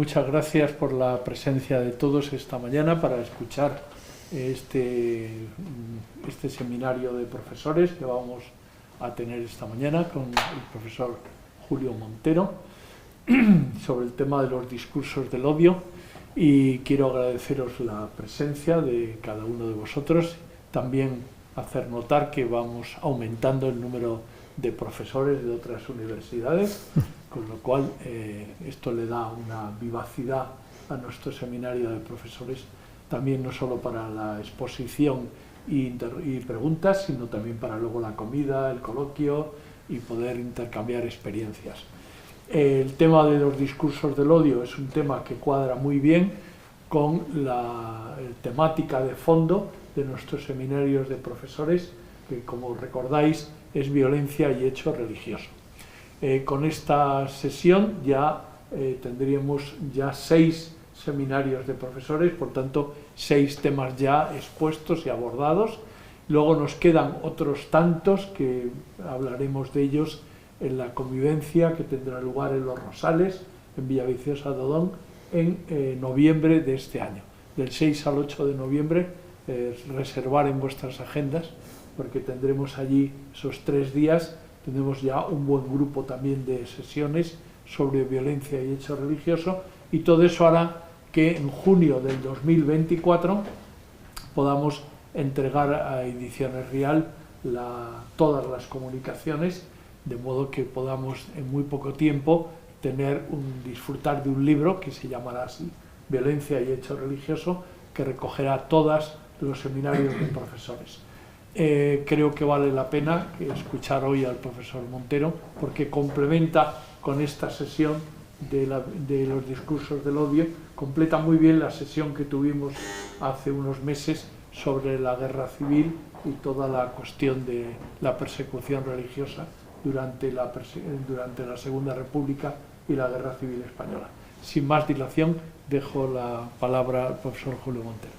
muchas gracias por la presencia de todos esta mañana para escuchar este seminario de profesores que vamos a tener esta mañana con el profesor Julio Montero sobre el tema de los discursos del odio, y quiero agradeceros la presencia de cada uno de vosotros, también hacer notar que vamos aumentando el número de profesores de otras universidades, con lo cual esto le da una vivacidad a nuestro seminario de profesores, también no solo para la exposición y preguntas, sino también para luego la comida, el coloquio y poder intercambiar experiencias. El tema de los discursos del odio es un tema que cuadra muy bien con la temática de fondo de nuestros seminarios de profesores, que, como recordáis, es violencia y hecho religioso. Con esta sesión ya tendríamos ya 6 seminarios de profesores, por tanto 6 temas ya expuestos y abordados. Luego nos quedan otros tantos que hablaremos de ellos en la convivencia que tendrá lugar en Los Rosales, en Villaviciosa de Odón, en noviembre de este año. Del 6 al 8 de noviembre, reservar en vuestras agendas, porque tendremos allí esos 3 días, tendremos ya un buen grupo también de sesiones sobre violencia y hecho religioso, y todo eso hará que en junio del 2024 podamos entregar a Ediciones Rial todas las comunicaciones, de modo que podamos en muy poco tiempo disfrutar de un libro que se llamará así, Violencia y hecho religioso, que recogerá todos los seminarios de profesores. Creo que vale la pena escuchar hoy al profesor Montero, porque complementa con esta sesión de los discursos del odio, completa muy bien la sesión que tuvimos hace unos meses sobre la guerra civil y toda la cuestión de la persecución religiosa durante la Segunda República y la Guerra Civil Española. Sin más dilación, dejo la palabra al profesor Julio Montero.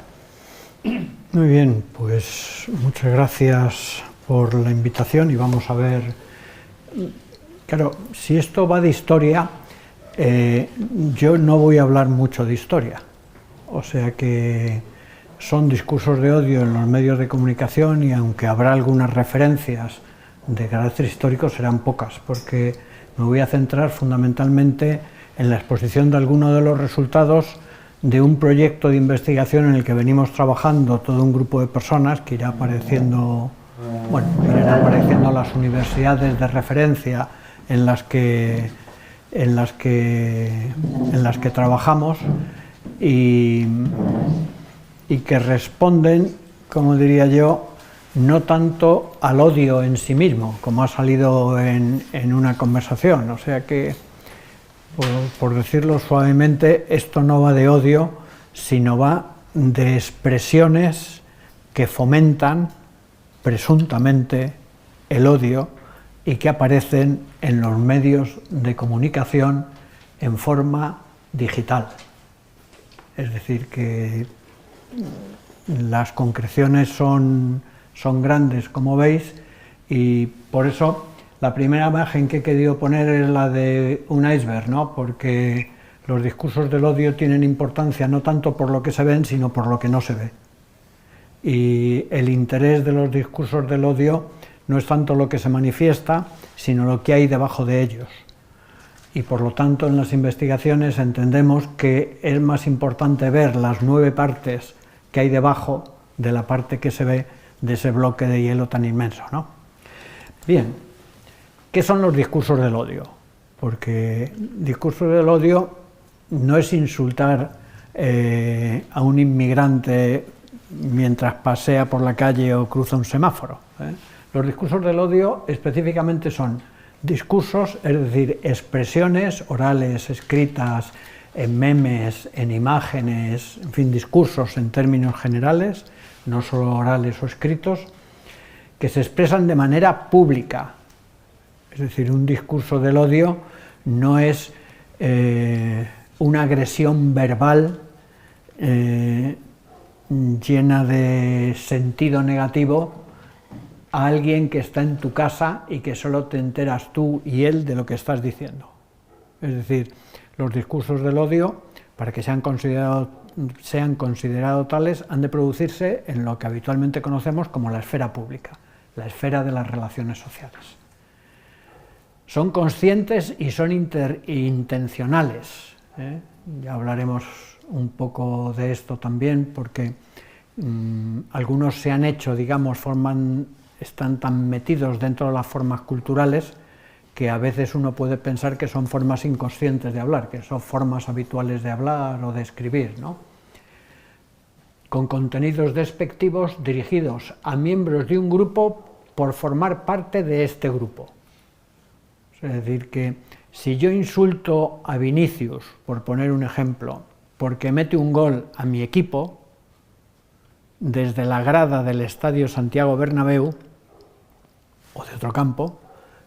Muy bien, pues muchas gracias por la invitación, y vamos a ver, claro, si esto va de historia, yo no voy a hablar mucho de historia, o sea que son discursos de odio en los medios de comunicación, y aunque habrá algunas referencias de carácter histórico, serán pocas, porque me voy a centrar fundamentalmente en la exposición de algunos de los resultados de un proyecto de investigación en el que venimos trabajando todo un grupo de personas, que irá apareciendo, irán apareciendo las universidades de referencia en las que trabajamos, y que responden, como diría yo, no tanto al odio en sí mismo, como ha salido en una conversación. O sea que, por decirlo suavemente, esto no va de odio, sino va de expresiones que fomentan presuntamente el odio y que aparecen en los medios de comunicación en forma digital. Es decir, que las concreciones son grandes, como veis, y por eso la primera imagen que he querido poner es la de un iceberg, ¿no? Porque los discursos del odio tienen importancia no tanto por lo que se ven, sino por lo que no se ve. Y el interés de los discursos del odio no es tanto lo que se manifiesta, sino lo que hay debajo de ellos. Y por lo tanto, en las investigaciones entendemos que es más importante ver las 9 partes que hay debajo de la parte que se ve de ese bloque de hielo tan inmenso, ¿no? Bien, ¿qué son los discursos del odio? Porque discursos del odio no es insultar a un inmigrante mientras pasea por la calle o cruza un semáforo, ¿eh? Los discursos del odio específicamente son discursos, es decir, expresiones orales, escritas, en memes, en imágenes, en fin, discursos en términos generales, no solo orales o escritos, que se expresan de manera pública. Es decir, un discurso del odio no es una agresión verbal llena de sentido negativo a alguien que está en tu casa y que solo te enteras tú y él de lo que estás diciendo. Es decir, los discursos del odio para que sean considerados tales, han de producirse en lo que habitualmente conocemos como la esfera pública, la esfera de las relaciones sociales. Son conscientes y son intencionales. Ya hablaremos un poco de esto también, porque algunos se han hecho, digamos, están tan metidos dentro de las formas culturales que a veces uno puede pensar que son formas inconscientes de hablar, que son formas habituales de hablar o de escribir, ¿no? Con contenidos despectivos dirigidos a miembros de un grupo por formar parte de este grupo. Es decir, que si yo insulto a Vinicius, por poner un ejemplo, porque mete un gol a mi equipo, desde la grada del Estadio Santiago Bernabéu, o de otro campo,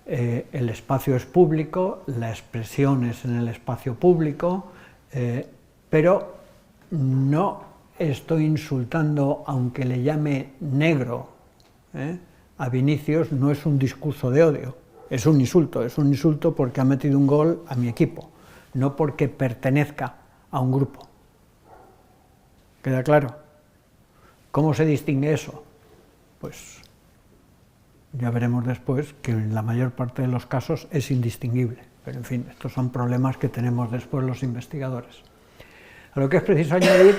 el espacio es público, la expresión es en el espacio público, pero no estoy insultando, aunque le llame negro a Vinicius, no es un discurso de odio, es un insulto porque ha metido un gol a mi equipo, no porque pertenezca a un grupo. ¿Queda claro? ¿Cómo se distingue eso? Pues ya veremos después que en la mayor parte de los casos es indistinguible, pero en fin, estos son problemas que tenemos después los investigadores. A lo que es preciso añadir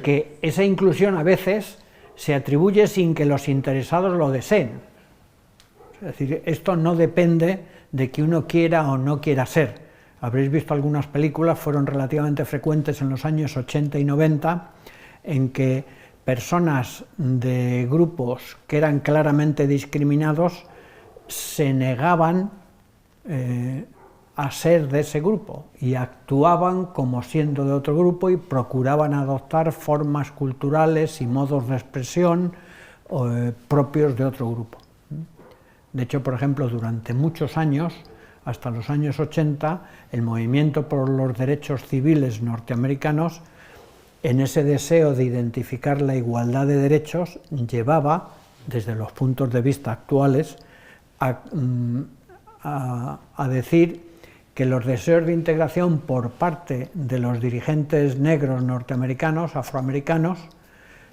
que esa inclusión a veces se atribuye sin que los interesados lo deseen. Es decir, esto no depende de que uno quiera o no quiera ser. Habréis visto algunas películas, fueron relativamente frecuentes en los años 80 y 90, en que personas de grupos que eran claramente discriminados se negaban a ser de ese grupo y actuaban como siendo de otro grupo y procuraban adoptar formas culturales y modos de expresión propios de otro grupo. De hecho, por ejemplo, durante muchos años, hasta los años 80, el movimiento por los derechos civiles norteamericanos, en ese deseo de identificar la igualdad de derechos, llevaba, desde los puntos de vista actuales, a decir que los deseos de integración por parte de los dirigentes negros norteamericanos, afroamericanos,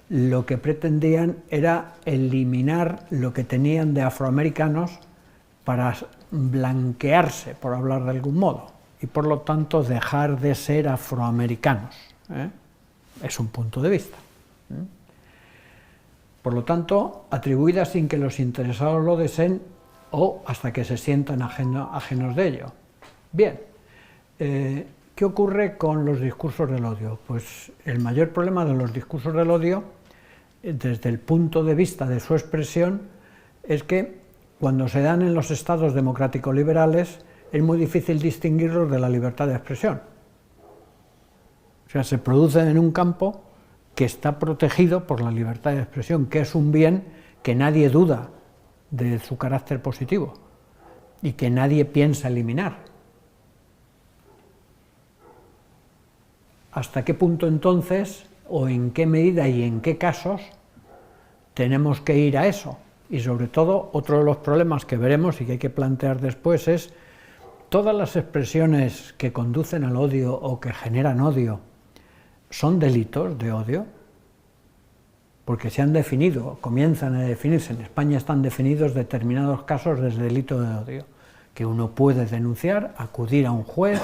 lo que pretendían era eliminar lo que tenían de afroamericanos para blanquearse, por hablar de algún modo, y por lo tanto dejar de ser afroamericanos. Es un punto de vista. Por lo tanto, atribuida sin que los interesados lo deseen o hasta que se sientan ajenos de ello. Bien, ¿qué ocurre con los discursos del odio? Pues el mayor problema de los discursos del odio, desde el punto de vista de su expresión, es que cuando se dan en los estados democráticos liberales es muy difícil distinguirlos de la libertad de expresión. O sea, se producen en un campo que está protegido por la libertad de expresión, que es un bien que nadie duda de su carácter positivo y que nadie piensa eliminar. ¿Hasta qué punto entonces, o en qué medida y en qué casos, tenemos que ir a eso? Y sobre todo, otro de los problemas que veremos y que hay que plantear después es todas las expresiones que conducen al odio o que generan odio, ¿son delitos de odio? Porque se han definido, comienzan a definirse, en España están definidos determinados casos de delito de odio, que uno puede denunciar, acudir a un juez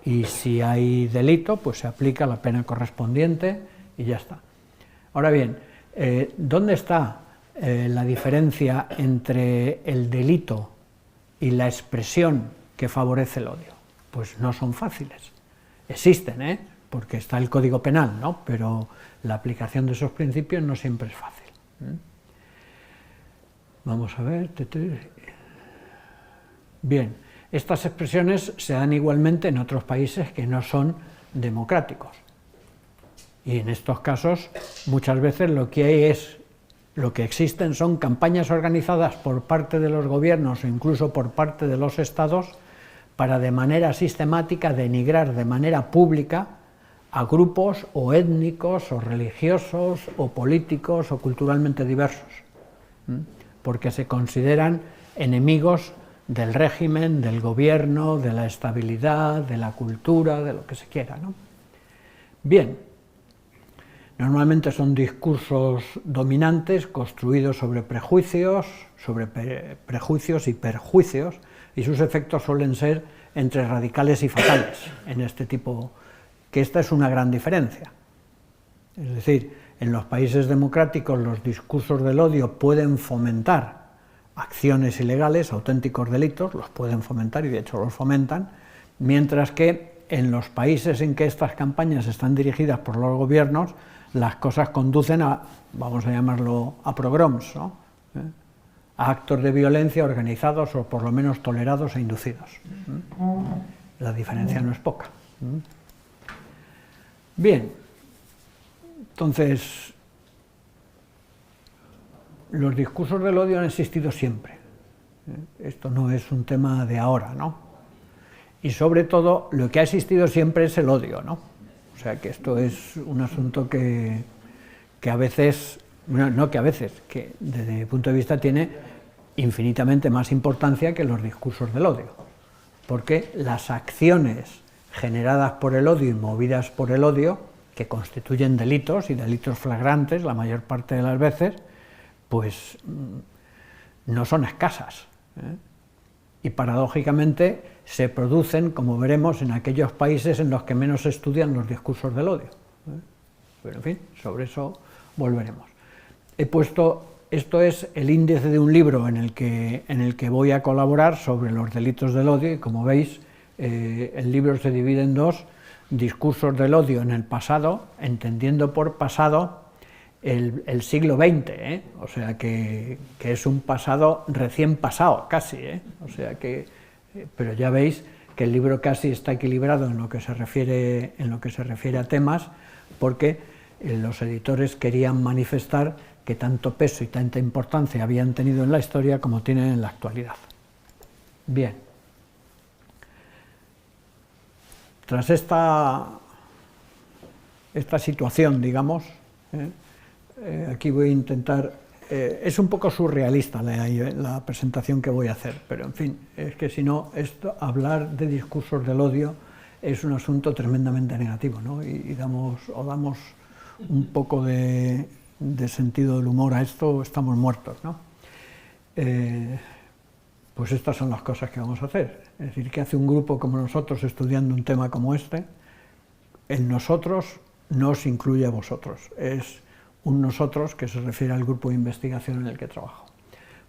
y si hay delito, pues se aplica la pena correspondiente y ya está. Ahora bien, ¿dónde está la diferencia entre el delito y la expresión que favorece el odio? Pues no son fáciles. Existen, porque está el Código Penal, ¿no? Pero la aplicación de esos principios no siempre es fácil. Vamos a ver. Bien, estas expresiones se dan igualmente en otros países que no son democráticos. Y en estos casos, muchas veces lo que existen son campañas organizadas por parte de los gobiernos o incluso por parte de los estados para de manera sistemática denigrar de manera pública a grupos o étnicos o religiosos o políticos o culturalmente diversos, porque se consideran enemigos del régimen, del gobierno, de la estabilidad, de la cultura, de lo que se quiera, ¿no? Bien, normalmente son discursos dominantes construidos sobre prejuicios y perjuicios, y sus efectos suelen ser entre radicales y fatales en este tipo, que esta es una gran diferencia. Es decir, en los países democráticos los discursos del odio pueden fomentar acciones ilegales, auténticos delitos, los pueden fomentar y de hecho los fomentan, mientras que en los países en que estas campañas están dirigidas por los gobiernos, las cosas conducen a, vamos a llamarlo, a pogroms, ¿no? A actos de violencia organizados o por lo menos tolerados e inducidos. La diferencia no es poca. Bien, entonces, los discursos del odio han existido siempre. Esto no es un tema de ahora, ¿no? Y sobre todo, lo que ha existido siempre es el odio, ¿no? O sea, que esto es un asunto que a veces, no que a veces, que desde mi punto de vista tiene infinitamente más importancia que los discursos del odio, porque las acciones generadas por el odio y movidas por el odio, que constituyen delitos y delitos flagrantes la mayor parte de las veces, pues no son escasas, y paradójicamente se producen, como veremos, en aquellos países en los que menos se estudian los discursos del odio. Pero en fin, sobre eso volveremos. He puesto, esto es el índice de un libro en el que voy a colaborar sobre los delitos del odio, y como veis, el libro se divide en dos: discursos del odio en el pasado, entendiendo por pasado el siglo XX, o sea que es un pasado recién pasado, casi, o sea que, pero ya veis que el libro casi está equilibrado en lo que se refiere a temas, porque los editores querían manifestar que tanto peso y tanta importancia habían tenido en la historia como tienen en la actualidad. Bien. Tras esta situación, digamos, aquí voy a intentar, es un poco surrealista la presentación que voy a hacer, pero en fin, es que si no, hablar de discursos del odio es un asunto tremendamente negativo, ¿no? Y damos un poco de sentido del humor a esto, estamos muertos, ¿no? Pues estas son las cosas que vamos a hacer. Es decir, ¿qué hace un grupo como nosotros estudiando un tema como este? El nosotros no os incluye a vosotros, es un nosotros que se refiere al grupo de investigación en el que trabajo.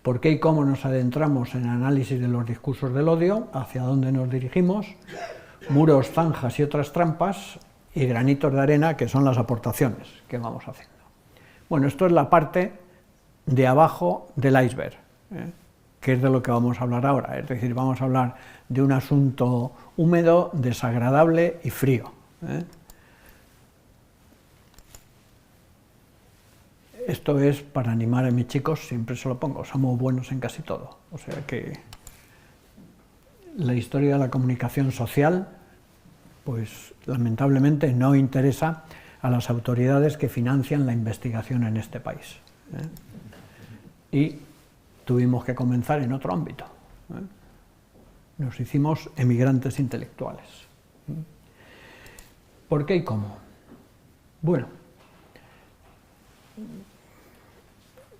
¿Por qué y cómo nos adentramos en el análisis de los discursos del odio? ¿Hacia dónde nos dirigimos? Muros, zanjas y otras trampas, y granitos de arena, que son las aportaciones que vamos haciendo. Bueno, esto es la parte de abajo del iceberg, que es de lo que vamos a hablar ahora. Es decir, vamos a hablar de un asunto húmedo, desagradable y frío. Esto es para animar a mis chicos, siempre se lo pongo, somos buenos en casi todo. O sea que la historia de la comunicación social, pues lamentablemente no interesa a las autoridades que financian la investigación en este país. Y tuvimos que comenzar en otro ámbito. Nos hicimos emigrantes intelectuales. ¿Por qué y cómo? Bueno,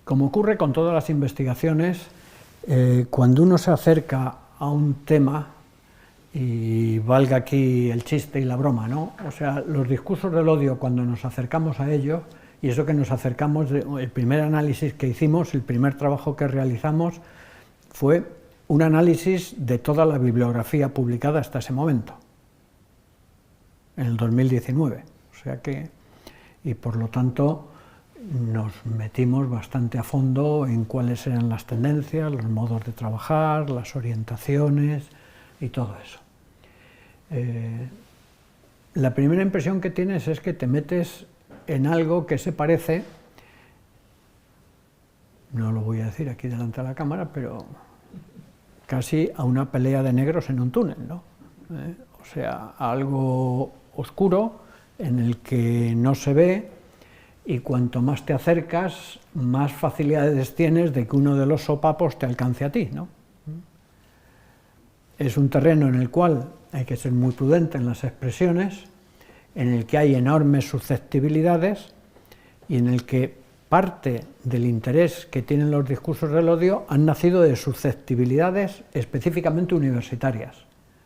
como ocurre con todas las investigaciones, cuando uno se acerca a un tema, y valga aquí el chiste y la broma, ¿no? O sea, los discursos del odio, cuando nos acercamos a ellos, y eso que nos acercamos, el primer análisis que hicimos, el primer trabajo que realizamos, fue un análisis de toda la bibliografía publicada hasta ese momento, en el 2019. O sea que, y por lo tanto, nos metimos bastante a fondo en cuáles eran las tendencias, los modos de trabajar, las orientaciones y todo eso. La primera impresión que tienes es que te metes en algo que se parece, no lo voy a decir aquí delante de la cámara, pero casi a una pelea de negros en un túnel, ¿no? O sea, algo oscuro en el que no se ve, y cuanto más te acercas, más facilidades tienes de que uno de los sopapos te alcance a ti, ¿no? Es un terreno en el cual hay que ser muy prudente en las expresiones, en el que hay enormes susceptibilidades y en el que parte del interés que tienen los discursos del odio han nacido de susceptibilidades específicamente universitarias,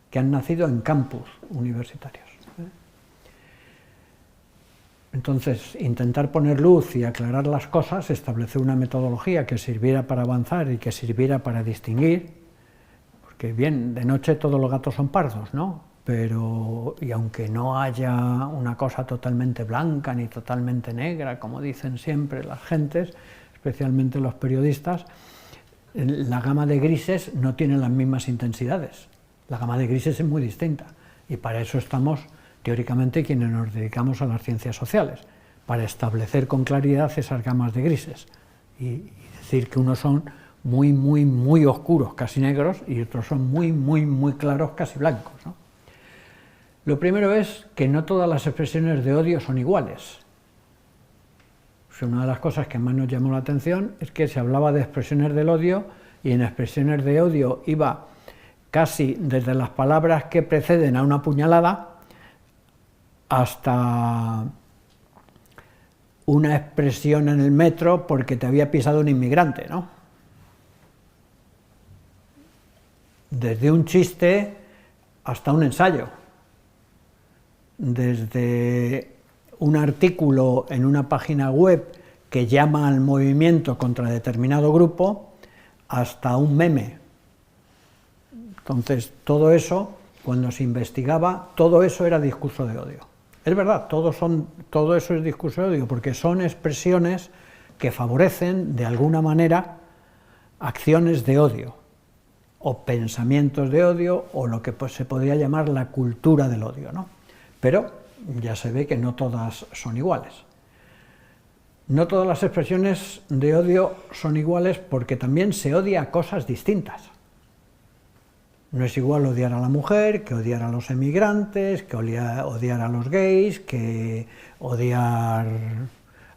que han nacido en campus universitarios. Entonces, intentar poner luz y aclarar las cosas, establecer una metodología que sirviera para avanzar y que sirviera para distinguir, porque bien, de noche todos los gatos son pardos, ¿no? Pero, y aunque no haya una cosa totalmente blanca ni totalmente negra, como dicen siempre las gentes, especialmente los periodistas, la gama de grises no tiene las mismas intensidades. La gama de grises es muy distinta y para eso estamos teóricamente quienes nos dedicamos a las ciencias sociales, para establecer con claridad esas gamas de grises y decir que unos son muy, muy, muy oscuros, casi negros, y otros son muy, muy, muy claros, casi blancos, ¿no? Lo primero es que no todas las expresiones de odio son iguales. Una de las cosas que más nos llamó la atención es que se hablaba de expresiones del odio y en expresiones de odio iba casi desde las palabras que preceden a una puñalada hasta una expresión en el metro porque te había pisado un inmigrante, ¿no? Desde un chiste hasta un ensayo, desde un artículo en una página web que llama al movimiento contra determinado grupo hasta un meme. Entonces, todo eso, cuando se investigaba, todo eso era discurso de odio. Es verdad, todo eso es discurso de odio, porque son expresiones que favorecen, de alguna manera, acciones de odio, o pensamientos de odio, o lo que se podría llamar la cultura del odio, ¿no? Pero ya se ve que no todas son iguales. No todas las expresiones de odio son iguales porque también se odia a cosas distintas. No es igual odiar a la mujer, que odiar a los emigrantes, que odiar a los gays, que odiar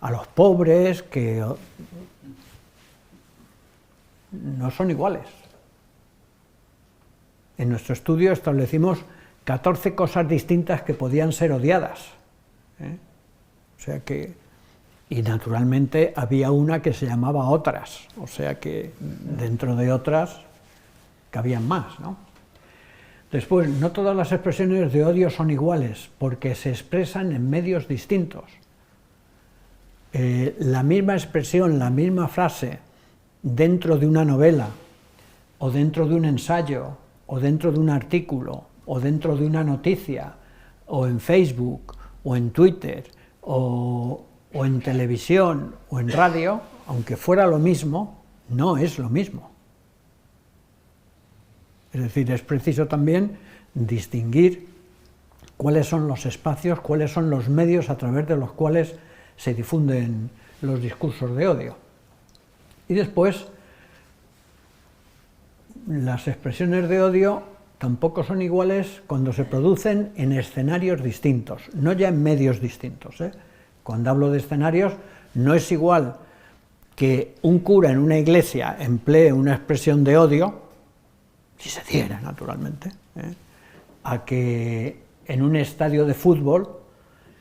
a los pobres, que no son iguales. En nuestro estudio establecimos 14 cosas distintas que podían ser odiadas. O sea que, y naturalmente había una que se llamaba otras, o sea que dentro de otras cabían más, ¿no? Después, no todas las expresiones de odio son iguales, porque se expresan en medios distintos. La misma expresión, la misma frase, dentro de una novela, o dentro de un ensayo, o dentro de un artículo, o dentro de una noticia, o en Facebook, o en Twitter, o en televisión, o en radio, aunque fuera lo mismo, no es lo mismo. Es decir, es preciso también distinguir cuáles son los espacios, cuáles son los medios a través de los cuales se difunden los discursos de odio. Y después, las expresiones de odio tampoco son iguales cuando se producen en escenarios distintos, no ya en medios distintos, ¿eh? Cuando hablo de escenarios, no es igual que un cura en una iglesia emplee una expresión de odio, si se diera naturalmente, a que en un estadio de fútbol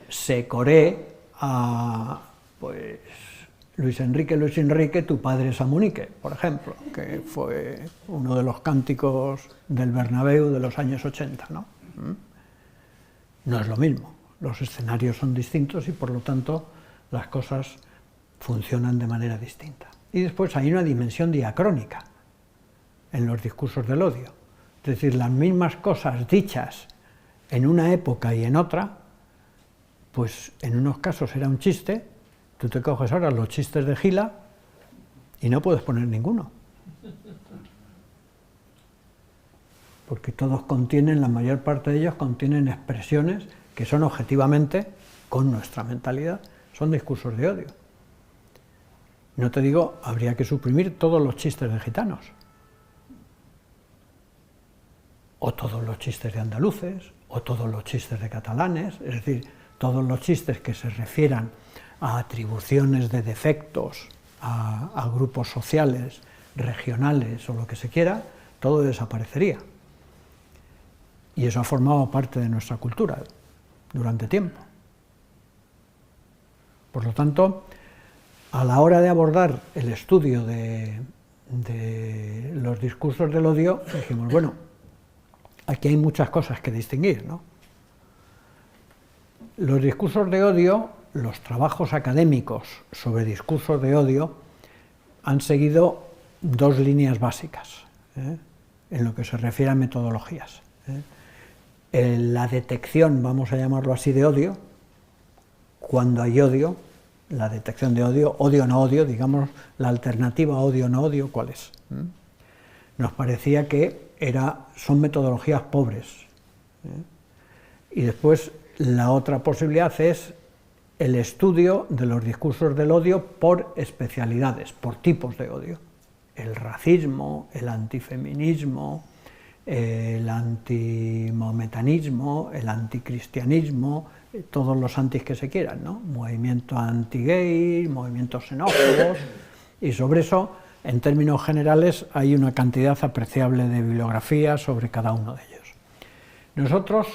se coree a pues, Luis Enrique, tu padre es Amunique, por ejemplo, que fue uno de los cánticos del Bernabéu de los años 80, ¿no? No es lo mismo, los escenarios son distintos y por lo tanto las cosas funcionan de manera distinta. Y después hay una dimensión diacrónica en los discursos del odio, es decir, las mismas cosas dichas en una época y en otra, pues en unos casos era un chiste. Tú te coges ahora los chistes de Gila y no puedes poner ninguno. Porque todos contienen, la mayor parte de ellos contienen expresiones que son objetivamente, con nuestra mentalidad, son discursos de odio. No te digo, habría que suprimir todos los chistes de gitanos. O todos los chistes de andaluces, o todos los chistes de catalanes, es decir, todos los chistes que se refieran a atribuciones de defectos, a grupos sociales, regionales o lo que se quiera, todo desaparecería. Y eso ha formado parte de nuestra cultura. durante tiempo. Por lo tanto, a la hora de abordar el estudio de los discursos del odio, dijimos, bueno, aquí hay muchas cosas que distinguir, ¿no? Los discursos de odio, los trabajos académicos sobre discursos de odio, han seguido dos líneas básicas, en lo que se refiere a metodologías. La detección, vamos a llamarlo así, de odio, cuando hay odio, la detección de odio, odio no odio, digamos, la alternativa odio no odio, ¿cuál es? Nos parecía que son metodologías pobres. Y después la otra posibilidad es el estudio de los discursos del odio por especialidades, por tipos de odio. El racismo, el antifeminismo, el antimometanismo, el anticristianismo, todos los antis que se quieran, ¿no? Movimiento anti-gay, movimientos xenófobos, y sobre eso, en términos generales, hay una cantidad apreciable de bibliografía sobre cada uno de ellos. Nosotros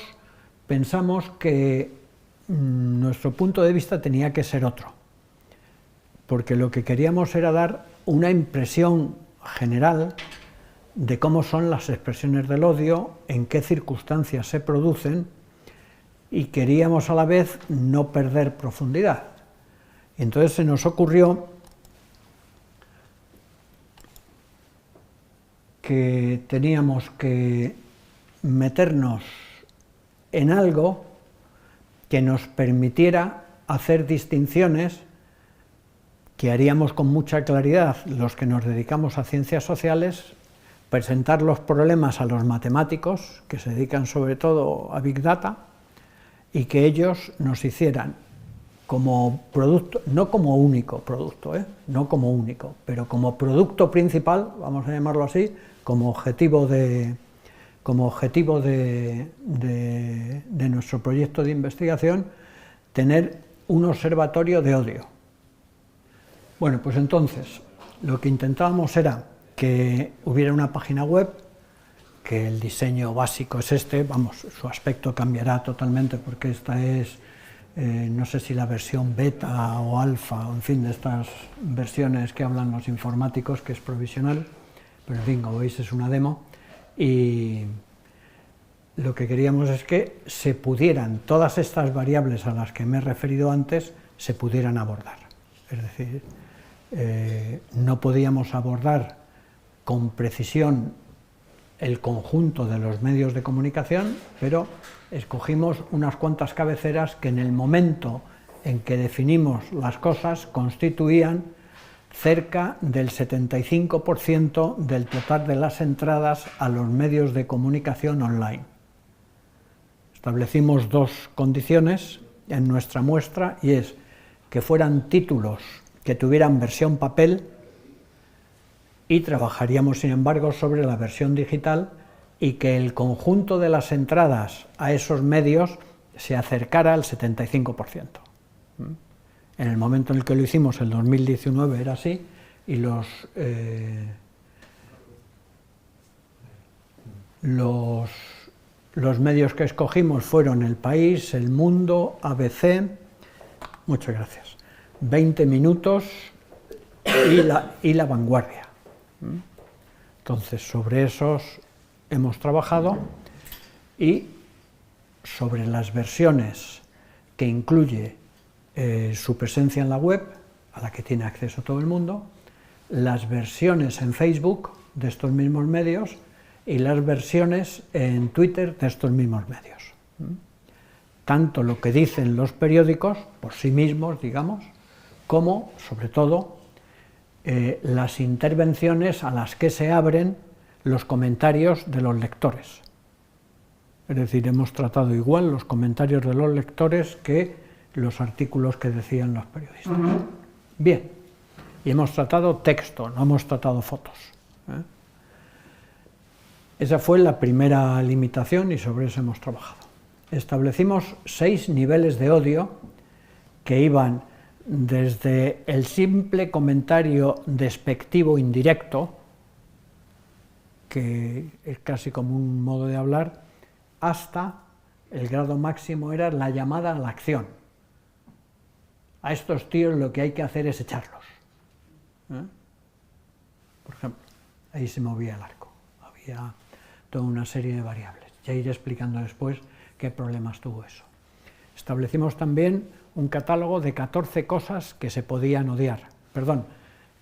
pensamos que nuestro punto de vista tenía que ser otro, porque lo que queríamos era dar una impresión general de cómo son las expresiones del odio, en qué circunstancias se producen, y queríamos a la vez no perder profundidad. Y entonces se nos ocurrió que teníamos que meternos en algo que nos permitiera hacer distinciones que haríamos con mucha claridad los que nos dedicamos a ciencias sociales, presentar los problemas a los matemáticos, que se dedican sobre todo a Big Data, y que ellos nos hicieran como producto, no como único producto, no como único, pero como producto principal, vamos a llamarlo así, como objetivo de nuestro proyecto de investigación, tener un observatorio de odio. Bueno, pues entonces, lo que intentábamos era que hubiera una página web, que el diseño básico es este, vamos, su aspecto cambiará totalmente porque esta es, no sé si la versión beta o alfa, o en fin, de estas versiones que hablan los informáticos, que es provisional, pero en fin, como veis es una demo, y lo que queríamos es que se pudieran, todas estas variables a las que me he referido antes, se pudieran abordar. Es decir, no podíamos abordar con precisión el conjunto de los medios de comunicación, pero escogimos unas cuantas cabeceras que en el momento en que definimos las cosas constituían cerca del 75% del total de las entradas a los medios de comunicación online. Establecimos dos condiciones en nuestra muestra, y es que fueran títulos que tuvieran versión papel, y trabajaríamos, sin embargo, sobre la versión digital, y que el conjunto de las entradas a esos medios se acercara al 75%. En el momento en el que lo hicimos, el 2019, era así, y los medios que escogimos fueron El País, El Mundo, ABC, muchas gracias, 20 Minutos y La Vanguardia. Entonces, sobre esos hemos trabajado, y sobre las versiones que incluye su presencia en la web, a la que tiene acceso todo el mundo, las versiones en Facebook de estos mismos medios y las versiones en Twitter de estos mismos medios. Tanto lo que dicen los periódicos por sí mismos, digamos, como, sobre todo, las intervenciones a las que se abren los comentarios de los lectores. Es decir, hemos tratado igual los comentarios de los lectores que los artículos que decían los periodistas. Bien, y hemos tratado texto, no hemos tratado fotos. Esa fue la primera limitación, y sobre eso hemos trabajado. Establecimos 6 niveles de odio que iban desde el simple comentario despectivo indirecto, que es casi como un modo de hablar, hasta el grado máximo era la llamada a la acción. A estos tíos lo que hay que hacer es echarlos. Por ejemplo, ahí se movía el arco. Había toda una serie de variables. Ya iré explicando después qué problemas tuvo eso. Establecimos también un catálogo de 14 cosas que se podían odiar. Perdón,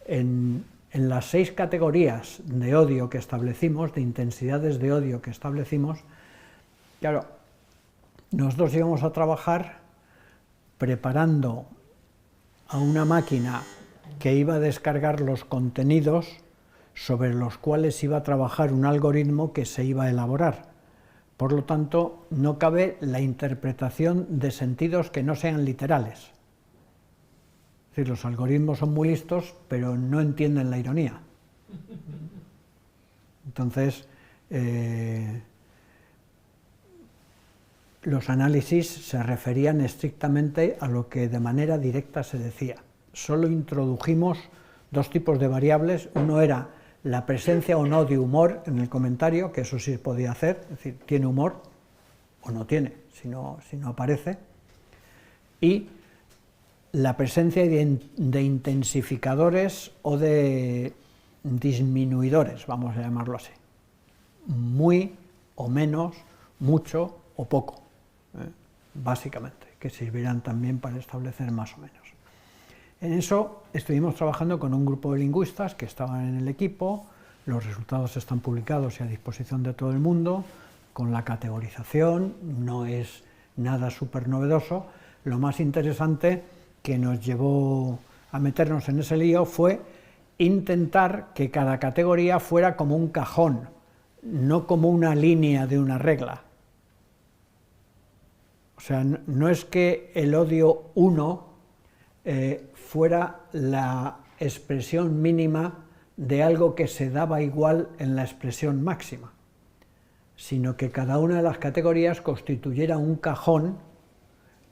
en las 6 categorías de odio que establecimos, de intensidades de odio que establecimos, claro, nosotros íbamos a trabajar preparando a una máquina que iba a descargar los contenidos sobre los cuales iba a trabajar un algoritmo que se iba a elaborar. Por lo tanto, no cabe la interpretación de sentidos que no sean literales. Es decir, los algoritmos son muy listos, pero no entienden la ironía. Entonces, los análisis se referían estrictamente a lo que de manera directa se decía. Solo introdujimos 2 tipos de variables. Uno era la presencia o no de humor en el comentario, que eso sí se podía hacer, es decir, tiene humor o no tiene, si no aparece, y la presencia de intensificadores o de disminuidores, vamos a llamarlo así, muy o menos, mucho o poco, básicamente, que sirvieran también para establecer más o menos. En eso estuvimos trabajando con un grupo de lingüistas que estaban en el equipo, los resultados están publicados y a disposición de todo el mundo, con la categorización, no es nada súper novedoso. Lo más interesante que nos llevó a meternos en ese lío fue intentar que cada categoría fuera como un cajón, no como una línea de una regla. O sea, no es que el odio 1 fuera la expresión mínima de algo que se daba igual en la expresión máxima, sino que cada una de las categorías constituyera un cajón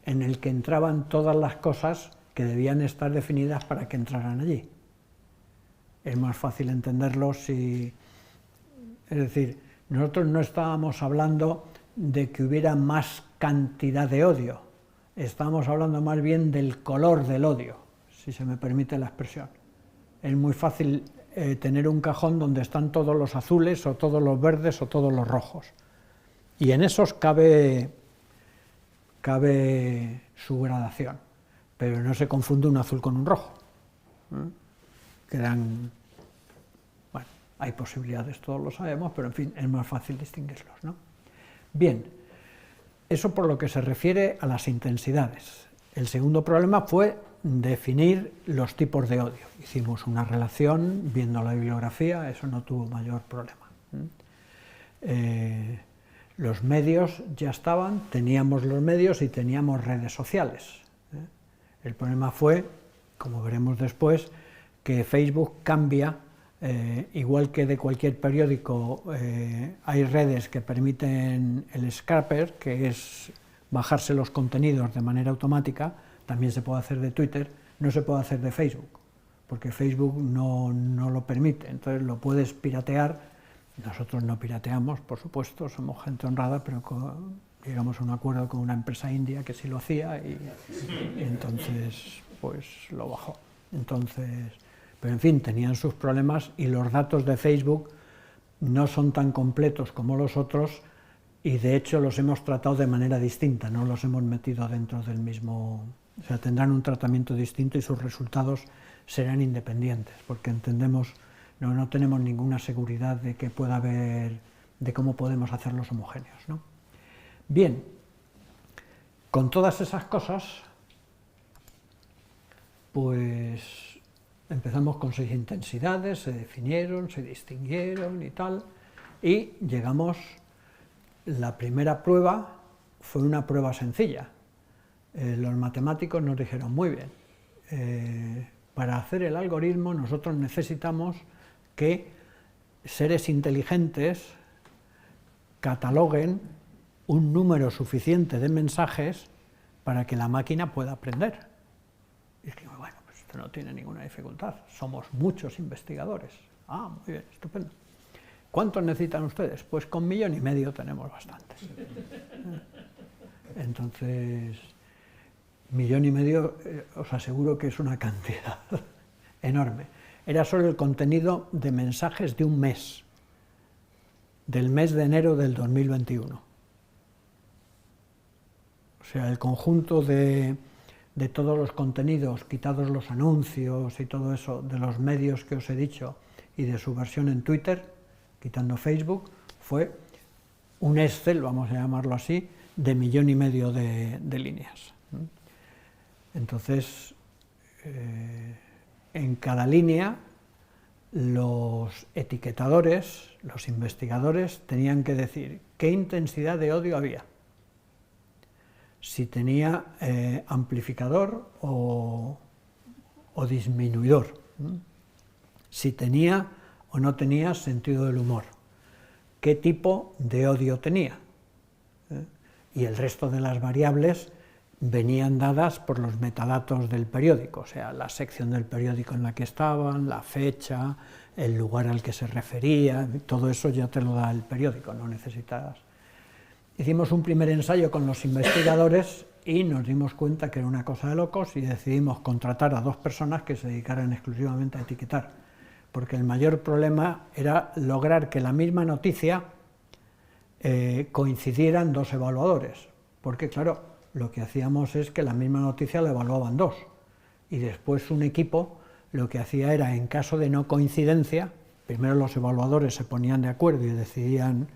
en el que entraban todas las cosas que debían estar definidas para que entraran allí. Es más fácil entenderlo si... Es decir, nosotros no estábamos hablando de que hubiera más cantidad de odio, estábamos hablando más bien del color del odio, si se me permite la expresión. Es muy fácil tener un cajón donde están todos los azules, o todos los verdes, o todos los rojos. Y en esos cabe su gradación, pero no se confunde un azul con un rojo. Quedan... Bueno, hay posibilidades, todos lo sabemos, pero en fin, es más fácil distinguirlos, ¿no? Bien, eso por lo que se refiere a las intensidades. El segundo problema fue definir los tipos de odio. Hicimos una relación, viendo la bibliografía, eso no tuvo mayor problema. Los medios ya estaban, teníamos los medios y teníamos redes sociales. El problema fue, como veremos después, que Facebook cambia, igual que de cualquier periódico hay redes que permiten el scraper, que es bajarse los contenidos de manera automática, también se puede hacer de Twitter, no se puede hacer de Facebook, porque Facebook no lo permite, entonces lo puedes piratear. Nosotros no pirateamos, por supuesto, somos gente honrada, pero llegamos a un acuerdo con una empresa india que sí lo hacía y entonces pues lo bajó. Entonces, pero en fin, tenían sus problemas y los datos de Facebook no son tan completos como los otros y de hecho los hemos tratado de manera distinta, no los hemos metido dentro del mismo... O sea, tendrán un tratamiento distinto y sus resultados serán independientes, porque entendemos, no tenemos ninguna seguridad de que pueda haber, de cómo podemos hacerlos homogéneos, ¿no? Bien, con todas esas cosas, pues empezamos con 6 intensidades, se definieron, se distinguieron y tal, y llegamos, la primera prueba fue una prueba sencilla. Los matemáticos nos dijeron, muy bien, para hacer el algoritmo nosotros necesitamos que seres inteligentes cataloguen un número suficiente de mensajes para que la máquina pueda aprender. Y dijimos, bueno, pues esto no tiene ninguna dificultad, somos muchos investigadores. Ah, muy bien, estupendo. ¿Cuántos necesitan ustedes? Pues con 1,5 millones tenemos bastantes. Entonces, 1,5 millones, os aseguro que es una cantidad enorme. Era solo el contenido de mensajes de un mes, del mes de enero del 2021. O sea, el conjunto de todos los contenidos, quitados los anuncios y todo eso, de los medios que os he dicho, y de su versión en Twitter, quitando Facebook, fue un Excel, vamos a llamarlo así, de 1,5 millones de líneas. Entonces, en cada línea, los etiquetadores, los investigadores, tenían que decir qué intensidad de odio había, si tenía amplificador o disminuidor, si tenía o no tenía sentido del humor, qué tipo de odio tenía, y el resto de las variables venían dadas por los metadatos del periódico, o sea, la sección del periódico en la que estaban, la fecha, el lugar al que se refería, todo eso ya te lo da el periódico, no necesitas. Hicimos un primer ensayo con los investigadores y nos dimos cuenta que era una cosa de locos y decidimos contratar a 2 personas que se dedicaran exclusivamente a etiquetar, porque el mayor problema era lograr que la misma noticia coincidieran 2 evaluadores, porque claro, lo que hacíamos es que la misma noticia la evaluaban 2, y después un equipo lo que hacía era, en caso de no coincidencia, primero los evaluadores se ponían de acuerdo y decidían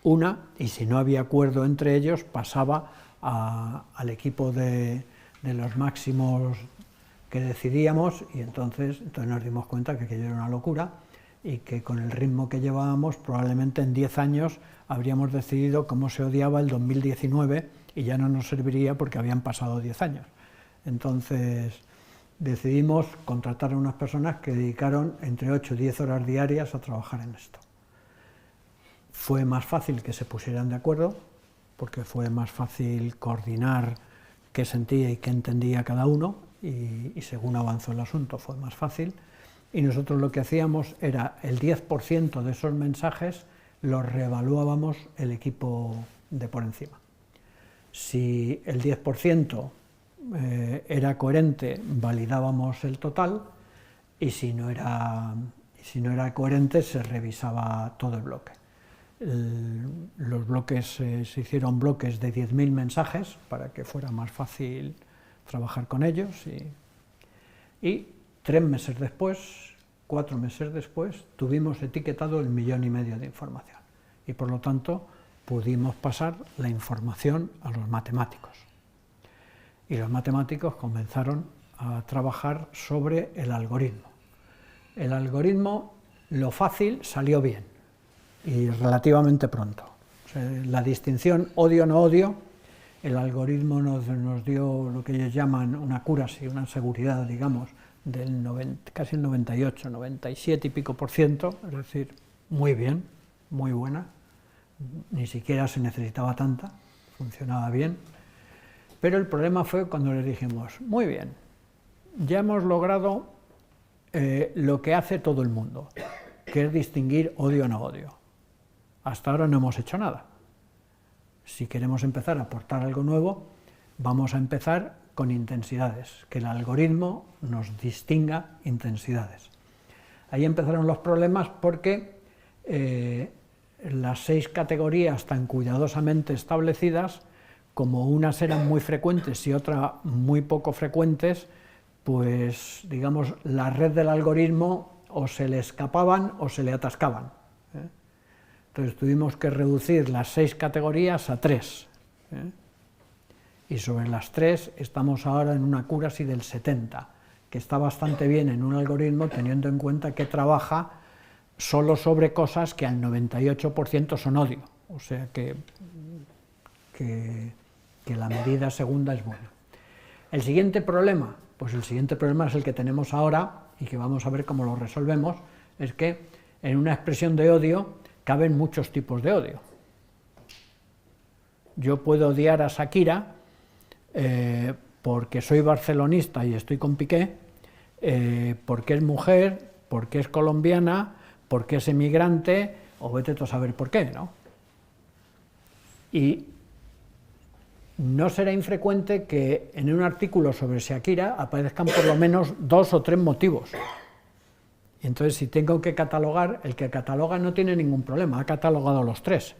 una, y si no había acuerdo entre ellos, pasaba al equipo de los máximos que decidíamos, y entonces nos dimos cuenta que aquello era una locura, y que con el ritmo que llevábamos, probablemente en 10 años habríamos decidido cómo se odiaba el 2019, y ya no nos serviría porque habían pasado 10 años. Entonces decidimos contratar a unas personas que dedicaron entre 8 y 10 horas diarias a trabajar en esto. Fue más fácil que se pusieran de acuerdo, porque fue más fácil coordinar qué sentía y qué entendía cada uno, y según avanzó el asunto fue más fácil, y nosotros lo que hacíamos era el 10% de esos mensajes los reevaluábamos el equipo de por encima. Si el 10% era coherente, validábamos el total, y si no era coherente, se revisaba todo el bloque. Los bloques se hicieron bloques de 10.000 mensajes para que fuera más fácil trabajar con ellos, y 3 meses después, 4 meses después, tuvimos etiquetado 1,5 millones de información, y por lo tanto pudimos pasar la información a los matemáticos. Y los matemáticos comenzaron a trabajar sobre el algoritmo. El algoritmo, lo fácil, salió bien, y relativamente pronto. O sea, la distinción odio-no odio, el algoritmo nos dio lo que ellos llaman una accuracy, una seguridad, digamos, del casi el 98, 97 y pico %, es decir, muy bien, muy buena. Ni siquiera se necesitaba tanta, funcionaba bien, pero el problema fue cuando les dijimos, muy bien, ya hemos logrado lo que hace todo el mundo, que es distinguir odio o no odio. Hasta ahora no hemos hecho nada. Si queremos empezar a aportar algo nuevo, vamos a empezar con intensidades, que el algoritmo nos distinga intensidades. Ahí empezaron los problemas porque las 6 categorías tan cuidadosamente establecidas, como unas eran muy frecuentes y otras muy poco frecuentes, pues digamos la red del algoritmo o se le escapaban o se le atascaban. Entonces tuvimos que reducir las 6 categorías a 3. Y sobre las 3 estamos ahora en una accuracy del 70, que está bastante bien en un algoritmo teniendo en cuenta que trabaja solo sobre cosas que al 98% son odio, o sea que la medida segunda es buena. El siguiente problema, pues el siguiente problema es el que tenemos ahora y que vamos a ver cómo lo resolvemos, es que en una expresión de odio caben muchos tipos de odio. Yo puedo odiar a Shakira porque soy barcelonista y estoy con Piqué, porque es mujer, porque es colombiana, porque es emigrante, o vete tú a saber por qué, ¿no? Y no será infrecuente que en un artículo sobre Shakira aparezcan por lo menos 2 o 3 motivos. Y entonces, si tengo que catalogar, el que cataloga no tiene ningún problema, ha catalogado los 3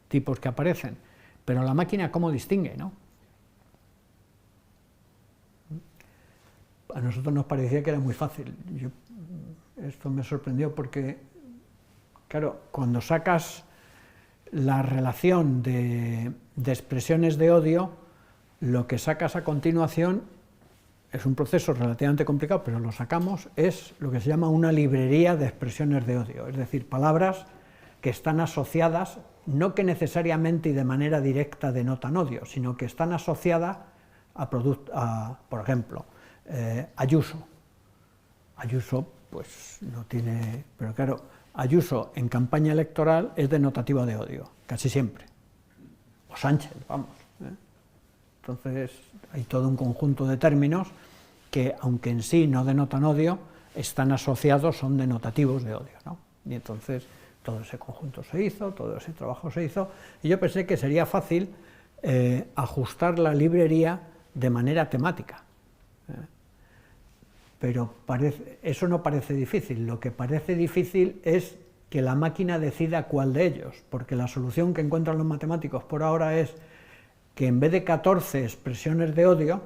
tipos que aparecen, pero la máquina ¿cómo distingue, no? A nosotros nos parecía que era muy fácil. Esto me sorprendió porque, claro, cuando sacas la relación de expresiones de odio, lo que sacas a continuación es un proceso relativamente complicado, pero lo sacamos, es lo que se llama una librería de expresiones de odio, es decir, palabras que están asociadas, no que necesariamente y de manera directa denotan odio, sino que están asociadas por ejemplo, Ayuso. Ayuso, pues no tiene, pero claro, Ayuso en campaña electoral es denotativa de odio, casi siempre. O Sánchez, vamos. Entonces hay todo un conjunto de términos que, aunque en sí no denotan odio, están asociados, son denotativos de odio, ¿no? Y entonces todo ese conjunto se hizo, todo ese trabajo se hizo, y yo pensé que sería fácil ajustar la librería de manera temática. Pero eso no parece difícil, lo que parece difícil es que la máquina decida cuál de ellos, porque la solución que encuentran los matemáticos por ahora es que en vez de 14 expresiones de odio,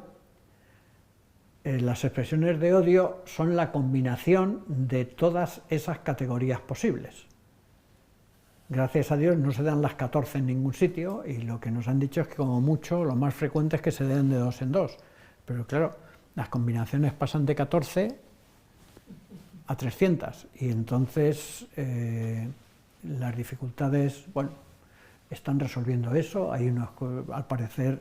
las expresiones de odio son la combinación de todas esas categorías posibles. Gracias a Dios no se dan las 14 en ningún sitio, y lo que nos han dicho es que como mucho, lo más frecuente es que se den de 2 en 2, pero claro, las combinaciones pasan de 14 a 300, y entonces las dificultades, bueno, están resolviendo eso. Hay unos, al parecer,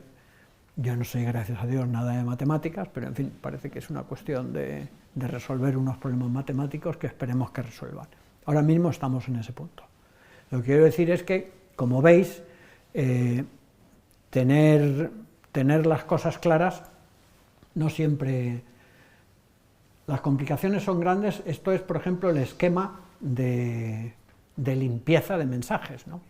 yo no sé, gracias a Dios, nada de matemáticas, pero en fin, parece que es una cuestión de resolver unos problemas matemáticos que esperemos que resuelvan. Ahora mismo estamos en ese punto. Lo que quiero decir es que, como veis, tener las cosas claras no siempre. Las complicaciones son grandes. Esto es, por ejemplo, el esquema de limpieza de mensajes, ¿no?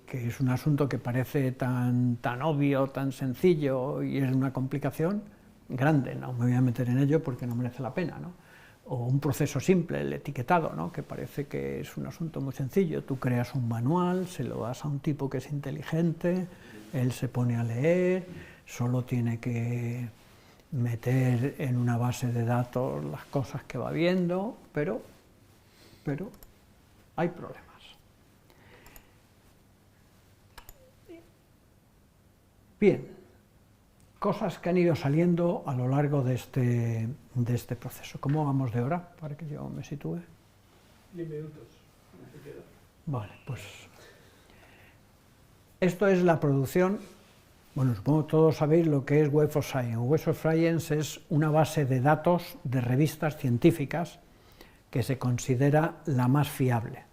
Que es un asunto que parece tan obvio, tan sencillo, y es una complicación grande. No me voy a meter en ello porque no merece la pena, ¿no? O un proceso simple, el etiquetado, ¿no? Que parece que es un asunto muy sencillo. Tú creas un manual, se lo das a un tipo que es inteligente, él se pone a leer, solo tiene que meter en una base de datos las cosas que va viendo, pero hay problemas. Bien, cosas que han ido saliendo a lo largo de este proceso. ¿Cómo vamos de hora? Para que yo me sitúe. 10 minutos. Vale, pues esto es la producción. Bueno, supongo que todos sabéis lo que es Web of Science. Web of Science es una base de datos de revistas científicas que se considera la más fiable.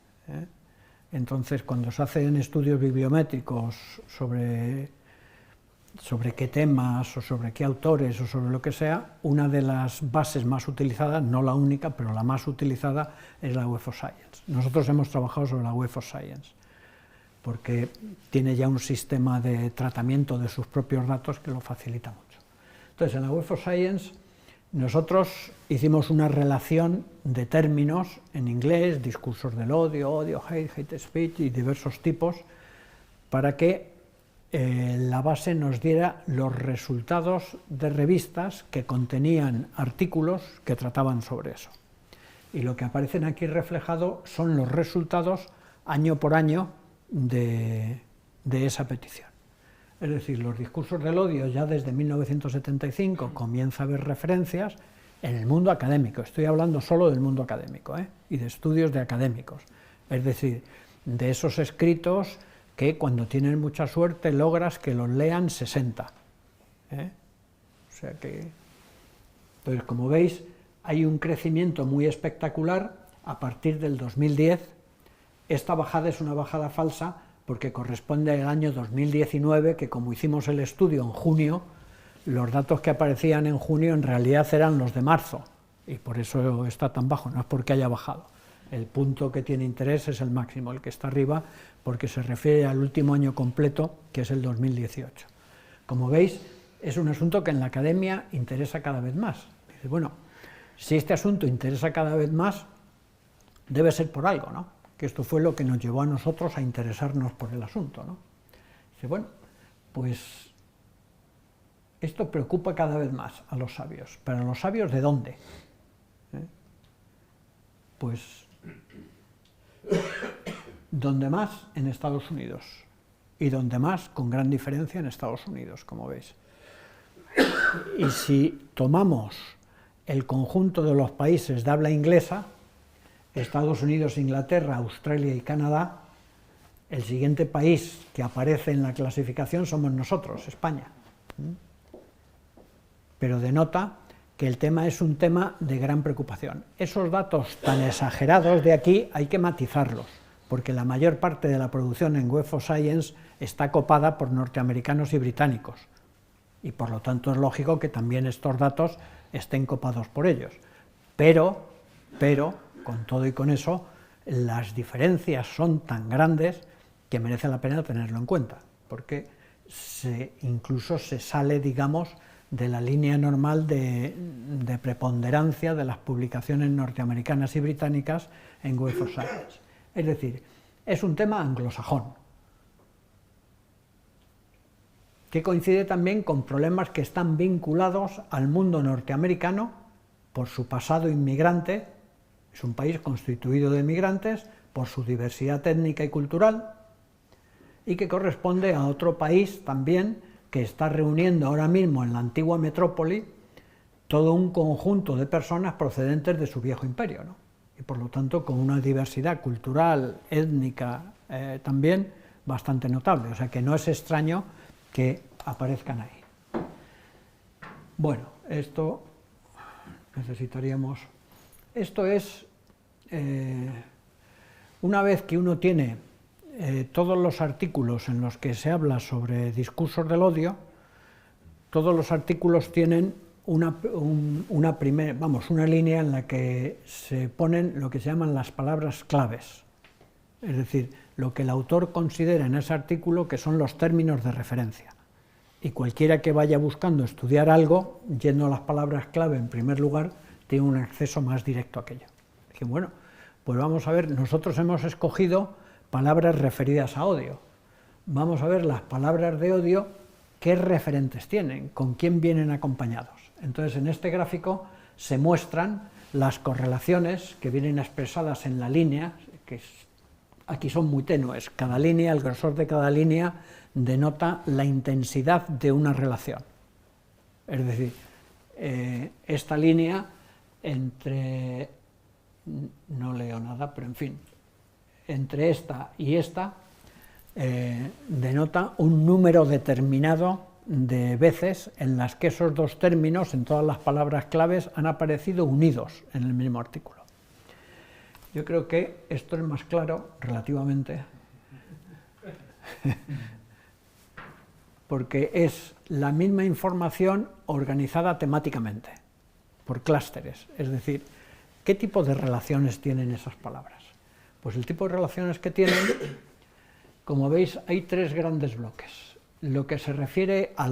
Entonces, cuando se hacen estudios bibliométricos sobre qué temas o sobre qué autores o sobre lo que sea, una de las bases más utilizadas, no la única, pero la más utilizada, es la Web of Science. Nosotros hemos trabajado sobre la Web of Science, porque tiene ya un sistema de tratamiento de sus propios datos que lo facilita mucho. Entonces, en la Web of Science, nosotros hicimos una relación de términos en inglés, discursos del odio, hate speech y diversos tipos, para que la base nos diera los resultados de revistas que contenían artículos que trataban sobre eso. Y lo que aparecen aquí reflejado son los resultados año por año de esa petición. Es decir, los discursos del odio ya desde 1975 comienza a haber referencias en el mundo académico. Estoy hablando solo del mundo académico, y de estudios de académicos. Es decir, de esos escritos que cuando tienen mucha suerte logras que los lean 60. O sea que, entonces, como veis, hay un crecimiento muy espectacular a partir del 2010. Esta bajada es una bajada falsa porque corresponde al año 2019, que como hicimos el estudio en junio, los datos que aparecían en junio en realidad eran los de marzo, y por eso está tan bajo, no es porque haya bajado. El punto que tiene interés es el máximo, el que está arriba, porque se refiere al último año completo, que es el 2018. Como veis, es un asunto que en la academia interesa cada vez más. Dice, bueno, si este asunto interesa cada vez más, debe ser por algo, ¿no? Que esto fue lo que nos llevó a nosotros a interesarnos por el asunto, ¿no? Dice, bueno, pues esto preocupa cada vez más a los sabios. ¿Pero a los sabios de dónde? Pues, donde más, en Estados Unidos. Y donde más, con gran diferencia, en Estados Unidos, como veis. Y si tomamos el conjunto de los países de habla inglesa, Estados Unidos, Inglaterra, Australia y Canadá, el siguiente país que aparece en la clasificación somos nosotros, España. Pero denota que el tema es un tema de gran preocupación. Esos datos tan exagerados de aquí hay que matizarlos, porque la mayor parte de la producción en Web of Science está copada por norteamericanos y británicos, y por lo tanto es lógico que también estos datos estén copados por ellos. Pero, con todo y con eso, las diferencias son tan grandes que merece la pena tenerlo en cuenta, porque incluso se sale, digamos, de la línea normal de preponderancia de las publicaciones norteamericanas y británicas en Web of Science. Es decir, es un tema anglosajón, que coincide también con problemas que están vinculados al mundo norteamericano por su pasado inmigrante. Es un país constituido de migrantes, por su diversidad étnica y cultural, y que corresponde a otro país también que está reuniendo ahora mismo en la antigua metrópoli todo un conjunto de personas procedentes de su viejo imperio, ¿no? Y por lo tanto con una diversidad cultural, étnica también bastante notable, o sea que no es extraño que aparezcan ahí. Bueno, esto necesitaríamos... Esto es, una vez que uno tiene todos los artículos en los que se habla sobre discursos del odio, todos los artículos tienen una línea en la que se ponen lo que se llaman las palabras claves, es decir, lo que el autor considera en ese artículo que son los términos de referencia. Y cualquiera que vaya buscando estudiar algo, yendo a las palabras clave en primer lugar, tiene un acceso más directo a aquello. Dije, bueno, pues vamos a ver, nosotros hemos escogido palabras referidas a odio. Vamos a ver las palabras de odio, qué referentes tienen, con quién vienen acompañados. Entonces, en este gráfico se muestran las correlaciones que vienen expresadas en la línea, que aquí son muy tenues. Cada línea, el grosor de cada línea, denota la intensidad de una relación. Es decir, esta línea entre... no leo nada, pero en fin, entre esta y esta, denota un número determinado de veces en las que esos dos términos, en todas las palabras claves, han aparecido unidos en el mismo artículo. Yo creo que esto es más claro, relativamente, porque es la misma información organizada temáticamente, por clústeres, es decir, ¿qué tipo de relaciones tienen esas palabras? Pues el tipo de relaciones que tienen, como veis, hay tres grandes bloques. Lo que se refiere a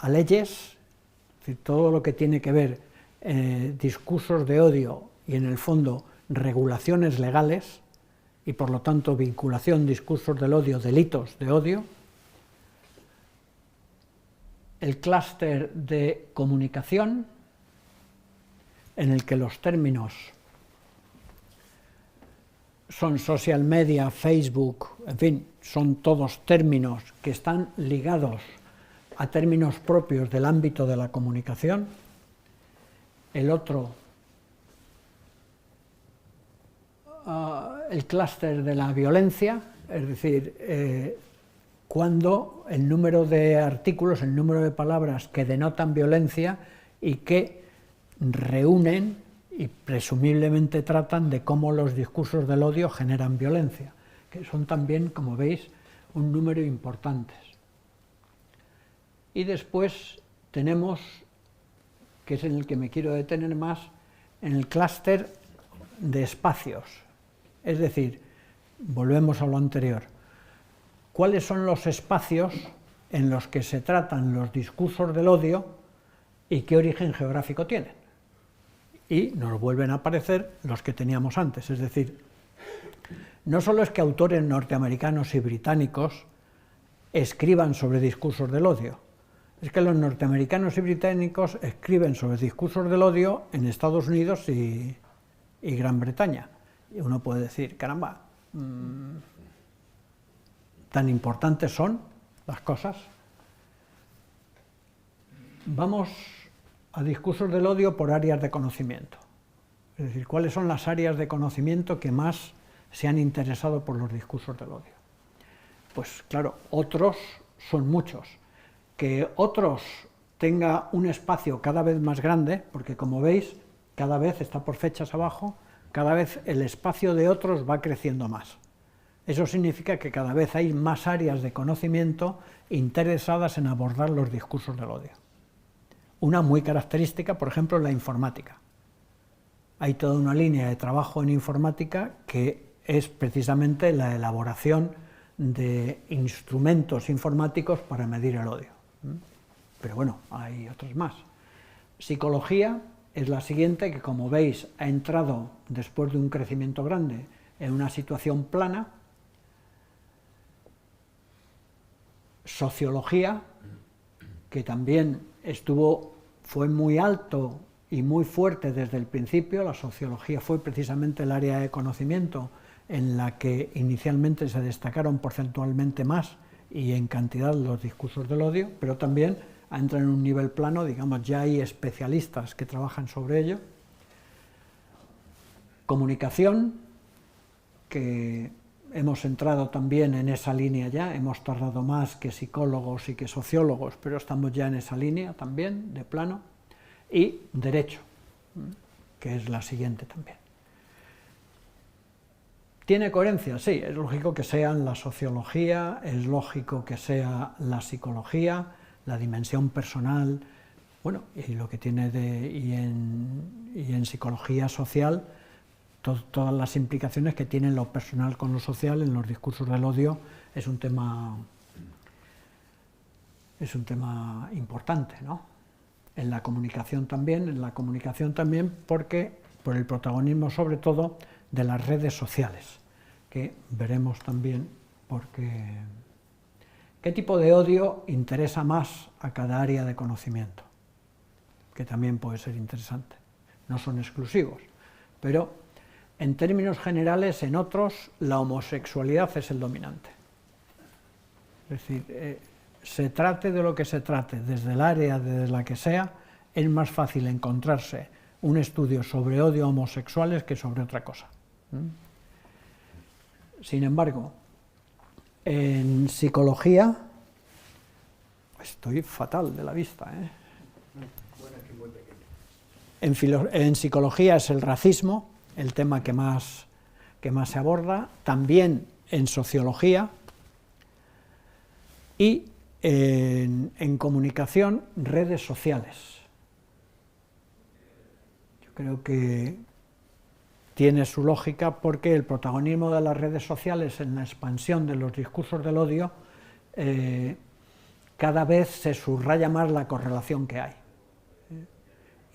leyes, es decir, todo lo que tiene que ver discursos de odio y en el fondo regulaciones legales, y por lo tanto vinculación, discursos del odio, delitos de odio. El clúster de comunicación, en el que los términos son social media, Facebook, en fin, son todos términos que están ligados a términos propios del ámbito de la comunicación. El otro, el clúster de la violencia, es decir, cuando el número de artículos, el número de palabras que denotan violencia y que reúnen y presumiblemente tratan de cómo los discursos del odio generan violencia, que son también, como veis, un número importantes. Y después tenemos, que es en el que me quiero detener más, en el clúster de espacios. Es decir, volvemos a lo anterior, ¿cuáles son los espacios en los que se tratan los discursos del odio y qué origen geográfico tienen. Y nos vuelven a aparecer los que teníamos antes, es decir, no solo es que autores norteamericanos y británicos escriban sobre discursos del odio, es que los norteamericanos y británicos escriben sobre discursos del odio en Estados Unidos y Gran Bretaña. Y uno puede decir, caramba, tan importantes son las cosas. Vamos a discursos del odio por áreas de conocimiento. Es decir, ¿cuáles son las áreas de conocimiento que más se han interesado por los discursos del odio? Pues claro, otros son muchos. Que otros tenga un espacio cada vez más grande, porque como veis, cada vez está por fechas abajo, cada vez el espacio de otros va creciendo más. Eso significa que cada vez hay más áreas de conocimiento interesadas en abordar los discursos del odio. Una muy característica, por ejemplo, la informática. Hay toda una línea de trabajo en informática que es precisamente la elaboración de instrumentos informáticos para medir el odio. Pero bueno, hay otros más. Psicología es la siguiente, que como veis ha entrado después de un crecimiento grande en una situación plana. Sociología, que también fue muy alto y muy fuerte desde el principio. La sociología fue precisamente el área de conocimiento en la que inicialmente se destacaron porcentualmente más y en cantidad los discursos del odio, pero también ha entrado en un nivel plano, digamos, ya hay especialistas que trabajan sobre ello. Comunicación, que hemos entrado también en esa línea ya, hemos tardado más que psicólogos y que sociólogos, pero estamos ya en esa línea también, de plano. Y derecho, que es la siguiente también. ¿Tiene coherencia? Sí, es lógico que sean la sociología, es lógico que sea la psicología, la dimensión personal, bueno, y lo que tiene y en psicología social, todas las implicaciones que tiene lo personal con lo social en los discursos del odio es un tema importante, ¿no? En la comunicación también porque por el protagonismo sobre todo de las redes sociales, que veremos también porque qué tipo de odio interesa más a cada área de conocimiento, que también puede ser interesante, no son exclusivos, pero en términos generales en otros la homosexualidad es el dominante. Es decir, se trate de lo que se trate, desde el área desde la que sea, es más fácil encontrarse un estudio sobre odio a homosexuales que sobre otra cosa. Sin embargo, en psicología, estoy fatal de la vista, en psicología es el racismo, el tema que más se aborda, también en sociología, y en comunicación, redes sociales. Yo creo que tiene su lógica porque el protagonismo de las redes sociales en la expansión de los discursos del odio cada vez se subraya más la correlación que hay.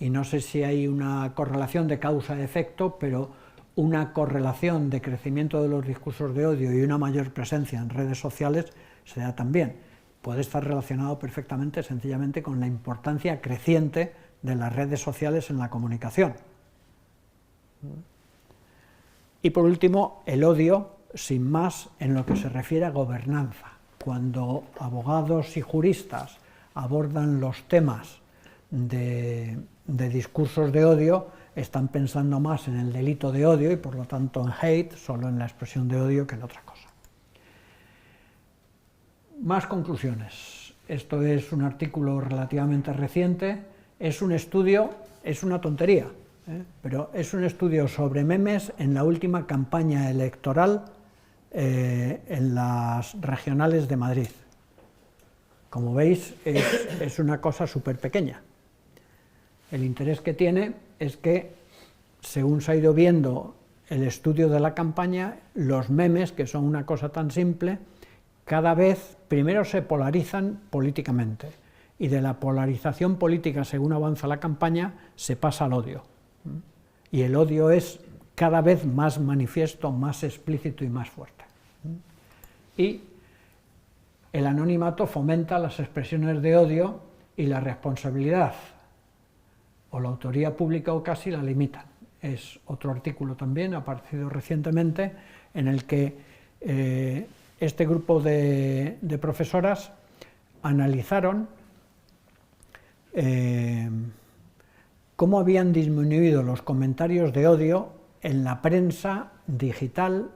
Y no sé si hay una correlación de causa-efecto, pero una correlación de crecimiento de los discursos de odio y una mayor presencia en redes sociales se da también. Puede estar relacionado perfectamente, sencillamente, con la importancia creciente de las redes sociales en la comunicación. Y por último, el odio, sin más, en lo que se refiere a gobernanza. Cuando abogados y juristas abordan los temas de discursos de odio, están pensando más en el delito de odio y por lo tanto en hate, solo en la expresión de odio que en otra cosa. Más conclusiones. Esto es un artículo relativamente reciente, es un estudio, es una tontería, pero es un estudio sobre memes en la última campaña electoral en las regionales de Madrid. Como veis, es una cosa súper pequeña. El interés que tiene es que, según se ha ido viendo el estudio de la campaña, los memes, que son una cosa tan simple, cada vez primero se polarizan políticamente, y de la polarización política, según avanza la campaña, se pasa al odio. Y el odio es cada vez más manifiesto, más explícito y más fuerte. Y el anonimato fomenta las expresiones de odio y la responsabilidad o la autoría pública o casi la limitan. Es otro artículo también, aparecido recientemente, en el que este grupo de profesoras analizaron cómo habían disminuido los comentarios de odio en la prensa digital,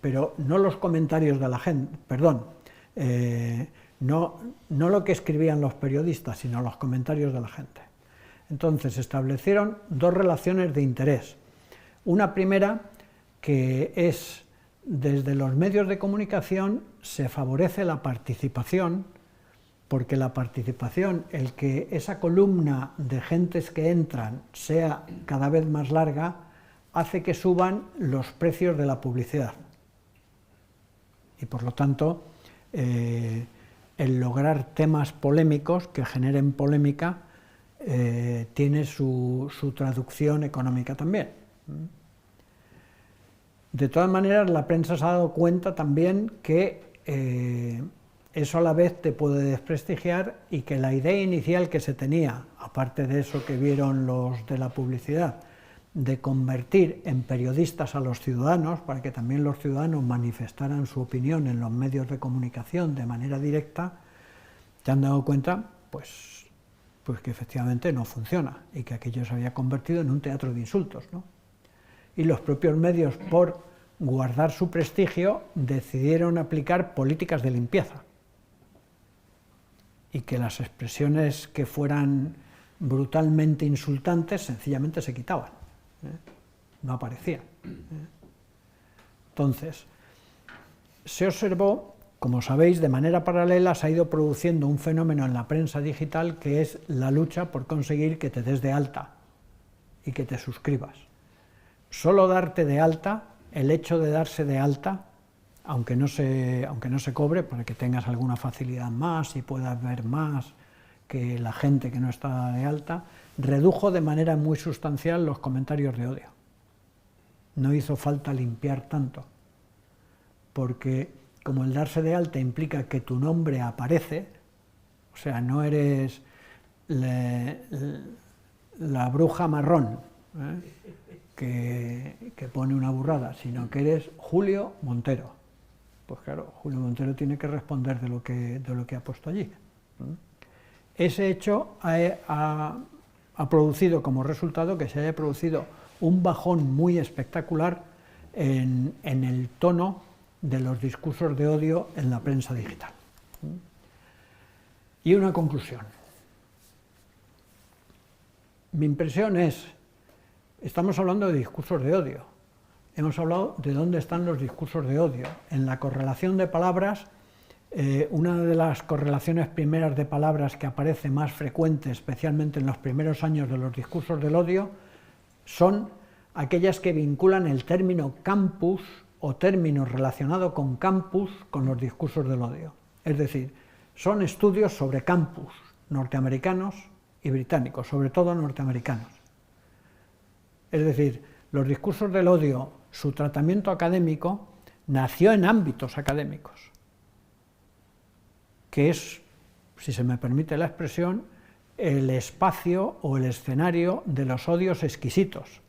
pero no los comentarios de la gente, perdón, no lo que escribían los periodistas, sino los comentarios de la gente. Entonces establecieron dos relaciones de interés. Una primera, que es desde los medios de comunicación se favorece la participación, porque la participación, el que esa columna de gentes que entran sea cada vez más larga, hace que suban los precios de la publicidad. Y por lo tanto, el lograr temas polémicos que generen polémica tiene su traducción económica también. De todas maneras, la prensa se ha dado cuenta también que eso a la vez te puede desprestigiar y que la idea inicial que se tenía, aparte de eso que vieron los de la publicidad, de convertir en periodistas a los ciudadanos, para que también los ciudadanos manifestaran su opinión en los medios de comunicación de manera directa, se han dado cuenta pues que efectivamente no funciona y que aquello se había convertido en un teatro de insultos, ¿no? Y los propios medios, por guardar su prestigio, decidieron aplicar políticas de limpieza y que las expresiones que fueran brutalmente insultantes sencillamente se quitaban, no aparecían. Entonces, se observó, como sabéis, de manera paralela se ha ido produciendo un fenómeno en la prensa digital que es la lucha por conseguir que te des de alta y que te suscribas. Solo darte de alta, el hecho de darse de alta, aunque no se cobre, para que tengas alguna facilidad más y puedas ver más que la gente que no está de alta, redujo de manera muy sustancial los comentarios de odio. No hizo falta limpiar tanto, porque como el darse de alta implica que tu nombre aparece, o sea, no eres la bruja marrón, que pone una burrada, sino que eres Julio Montero. Pues claro, Julio Montero tiene que responder de lo que ha puesto allí. Ese hecho ha producido como resultado que se haya producido un bajón muy espectacular en el tono de los discursos de odio en la prensa digital. Y una conclusión. Mi impresión es, estamos hablando de discursos de odio, hemos hablado de dónde están los discursos de odio. En la correlación de palabras, una de las correlaciones primeras de palabras que aparece más frecuente, especialmente en los primeros años de los discursos del odio, son aquellas que vinculan el término campus o término relacionado con campus con los discursos del odio. Es decir, son estudios sobre campus norteamericanos y británicos, sobre todo norteamericanos. Es decir, los discursos del odio, su tratamiento académico, nació en ámbitos académicos, que es, si se me permite la expresión, el espacio o el escenario de los odios exquisitos.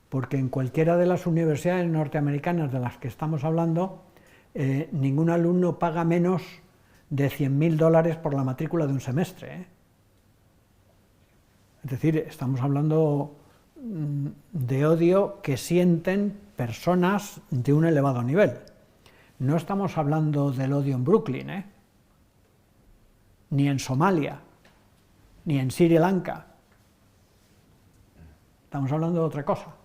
Porque en cualquiera de las universidades norteamericanas de las que estamos hablando, ningún alumno paga menos de $100.000 por la matrícula de un semestre. Es decir, estamos hablando de odio que sienten personas de un elevado nivel. No estamos hablando del odio en Brooklyn, ni en Somalia, ni en Sri Lanka. Estamos hablando de otra cosa.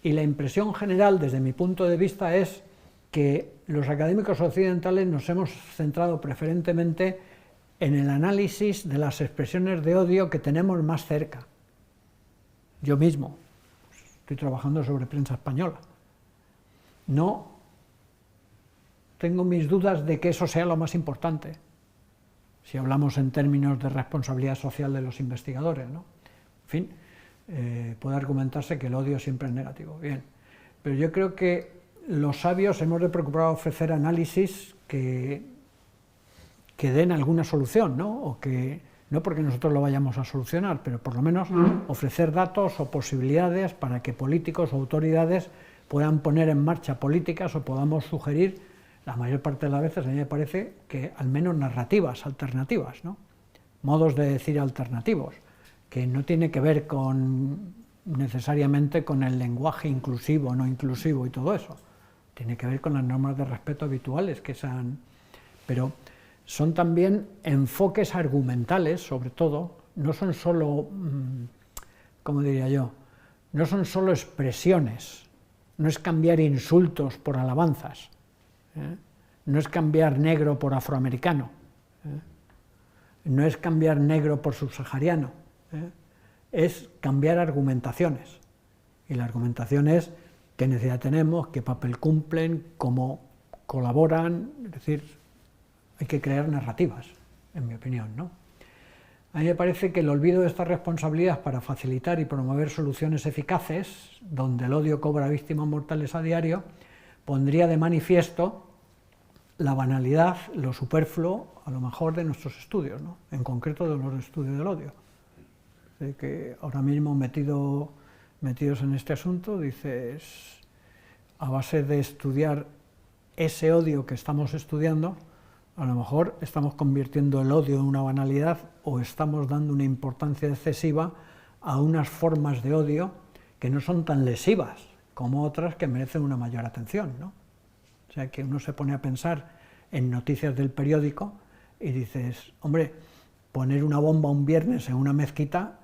Y la impresión general, desde mi punto de vista, es que los académicos occidentales nos hemos centrado preferentemente en el análisis de las expresiones de odio que tenemos más cerca. Yo mismo estoy trabajando sobre prensa española. No tengo mis dudas de que eso sea lo más importante, si hablamos en términos de responsabilidad social de los investigadores, ¿no? En fin, puede argumentarse que el odio siempre es negativo, bien, pero yo creo que los sabios hemos de procurar ofrecer análisis que den alguna solución, ¿no? O que, no porque nosotros lo vayamos a solucionar, pero por lo menos ofrecer datos o posibilidades para que políticos o autoridades puedan poner en marcha políticas o podamos sugerir, la mayor parte de las veces a mí me parece que al menos narrativas alternativas, ¿no? Modos de decir alternativos, que no tiene que ver necesariamente con el lenguaje inclusivo o no inclusivo y todo eso, tiene que ver con las normas de respeto habituales que sean, pero son también enfoques argumentales, sobre todo, no son solo, ¿cómo diría yo?, no son solo expresiones, no es cambiar insultos por alabanzas, no es cambiar negro por afroamericano, no es cambiar negro por subsahariano, es cambiar argumentaciones, y la argumentación es qué necesidad tenemos, qué papel cumplen, cómo colaboran, es decir, hay que crear narrativas, en mi opinión, ¿no? A mí me parece que el olvido de esta responsabilidad para facilitar y promover soluciones eficaces, donde el odio cobra víctimas mortales a diario, pondría de manifiesto la banalidad, lo superfluo, a lo mejor, de nuestros estudios, ¿no? En concreto de los estudios del odio. De que ahora mismo metidos en este asunto, dices, a base de estudiar ese odio que estamos estudiando, a lo mejor estamos convirtiendo el odio en una banalidad o estamos dando una importancia excesiva a unas formas de odio que no son tan lesivas como otras que merecen una mayor atención, ¿no? O sea, que uno se pone a pensar en noticias del periódico y dices, hombre, poner una bomba un viernes en una mezquita,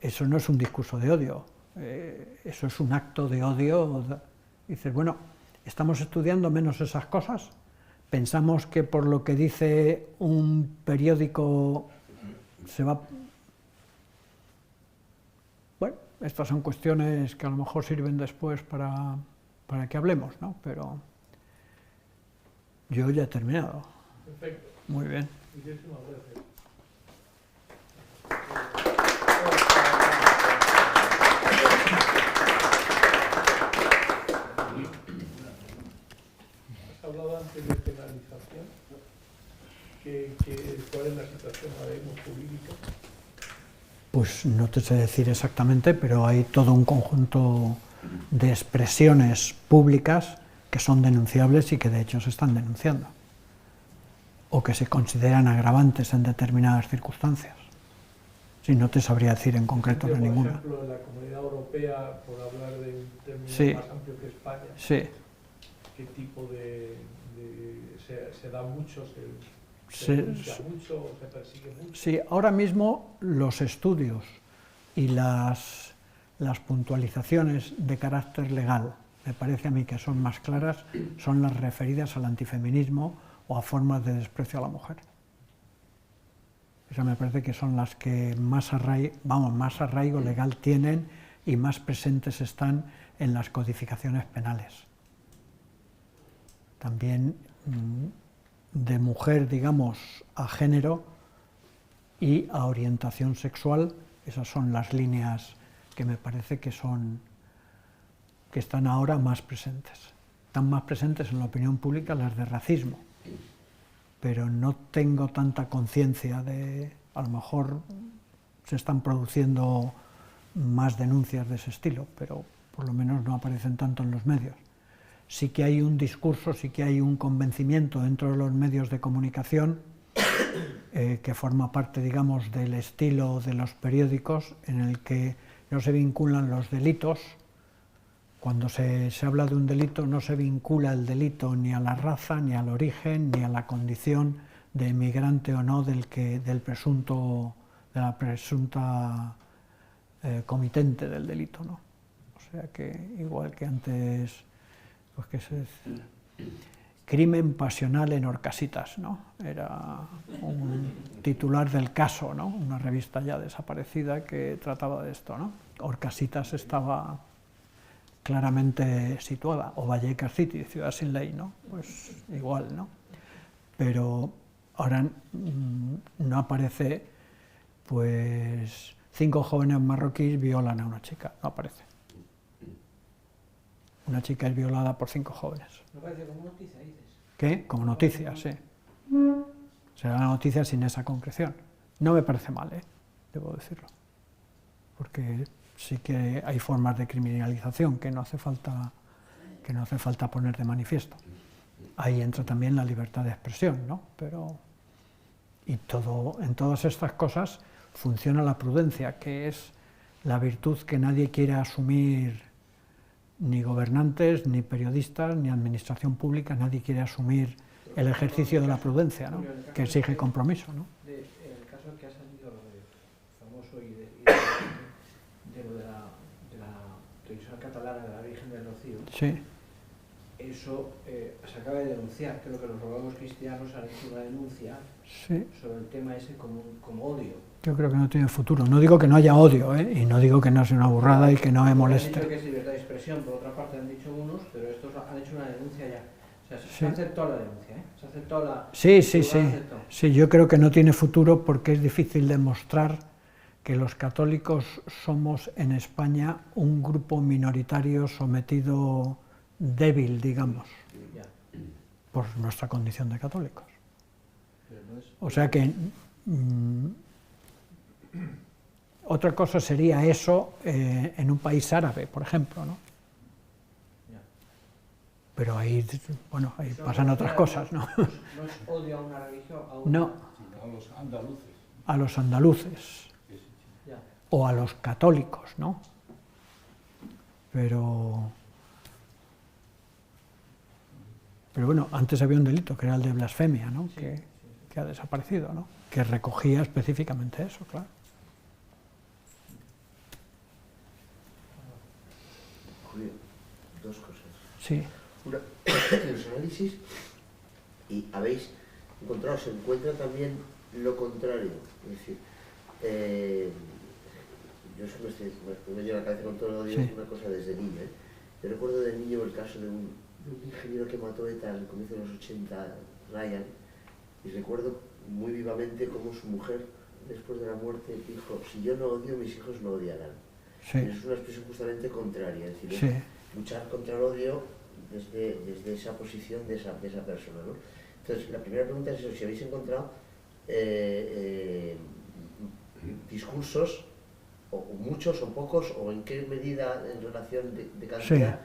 eso no es un discurso de odio, eso es un acto de odio. Dices, bueno, ¿estamos estudiando menos esas cosas? ¿Pensamos que por lo que dice un periódico se va...? Bueno, estas son cuestiones que a lo mejor sirven después para que hablemos, ¿no? Pero yo ya he terminado. Perfecto. Muy bien. Muchísimas gracias. Has hablado antes de penalización. ¿Cuál es la situación ahora mismo jurídica? Pues no te sé decir exactamente, pero hay todo un conjunto de expresiones públicas que son denunciables y que de hecho se están denunciando, o que se consideran agravantes en determinadas circunstancias. Sí, no te sabría decir en concreto de ninguna. Por ejemplo, en la Comunidad Europea, por hablar de un término Sí. más amplio que España, Sí. ¿qué tipo de se da mucho, se Se- denuncia mucho o se persigue mucho? Sí, ahora mismo los estudios y las puntualizaciones de carácter legal, me parece a mí que son más claras, son las referidas al antifeminismo o a formas de desprecio a la mujer. Esas me parece que son las que más arraigo legal tienen y más presentes están en las codificaciones penales. También de mujer, digamos, a género y a orientación sexual, esas son las líneas que me parece que están ahora más presentes. Están más presentes en la opinión pública las de racismo, pero no tengo tanta conciencia de, a lo mejor se están produciendo más denuncias de ese estilo, pero por lo menos no aparecen tanto en los medios. Sí que hay un discurso, sí que hay un convencimiento dentro de los medios de comunicación que forma parte, digamos, del estilo de los periódicos, en el que no se vinculan los delitos. Cuando se habla de un delito, no se vincula el delito ni a la raza, ni al origen, ni a la condición de emigrante o no de la presunta comitente del delito, ¿no? O sea que, igual que antes, pues que es crimen pasional en Horcasitas, ¿no? Era un titular del Caso, ¿no? Una revista ya desaparecida que trataba de esto, ¿no? Horcasitas estaba claramente situada, o Vallecas City, Ciudad Sin Ley, ¿no? Pues igual, ¿no? Pero ahora no aparece, pues 5 jóvenes marroquíes violan a una chica, no aparece. Una chica es violada por 5 jóvenes. ¿No parece como noticia, dices? ¿Qué? Como noticia, sí. Será la noticia sin esa concreción. No me parece mal, debo decirlo. Porque sí que hay formas de criminalización que no hace falta poner de manifiesto. Ahí entra también la libertad de expresión, ¿no? Pero en todas estas cosas funciona la prudencia, que es la virtud que nadie quiere asumir, ni gobernantes, ni periodistas, ni administración pública, nadie quiere asumir el ejercicio de la prudencia, ¿no? Que exige compromiso, ¿no? El caso que ha salido famoso y de lo de la televisión catalana de la Virgen del Rocío, Sí. eso se acaba de denunciar. Creo que los abogados cristianos han hecho una denuncia Sí. sobre el tema ese como odio. Yo creo que no tiene futuro. No digo que no haya odio, y no digo que no sea una burrada y que no me Han dicho moleste. que es libertad de expresión, por otra parte han dicho unos, pero estos han hecho una denuncia ya. O sea, se Sí. aceptó la denuncia, Se aceptó la... Sí, sí, el sí. tribunal aceptó. Sí, yo creo que no tiene futuro porque es difícil demostrar que los católicos somos en España un grupo minoritario sometido, débil, digamos, Ya. por nuestra condición de católicos. Pero no es... O sea que otra cosa sería eso en un país árabe, por ejemplo, ¿no? Ya. Pero ahí, bueno, ahí Eso pasan otras cosas, ¿no? No es odio a una religión, a una... No, Sino a los andaluces. a los andaluces Ya. o a los católicos, ¿no? Pero bueno, antes había un delito que era el de blasfemia, ¿no? Sí, Que sí. ha desaparecido, ¿no? Que recogía específicamente eso, claro. Julio, dos cosas. Sí, Una, en los análisis, y habéis encontrado, se encuentra también lo contrario. Es decir, yo siempre me llevo la cabeza con todo el odio, Sí. una cosa desde niño. Yo recuerdo de niño el caso de un ingeniero que mató ETA al comienzo de los 80, Ryan, y recuerdo muy vivamente cómo su mujer, después de la muerte, dijo: si yo no odio, mis hijos no odiarán. sí, Y es una expresión justamente contraria, es decir, sí, luchar contra el odio desde esa posición de esa persona, ¿no? Entonces, la primera pregunta es eso, si habéis encontrado discursos, o muchos o pocos, o en qué medida en relación de cantidad,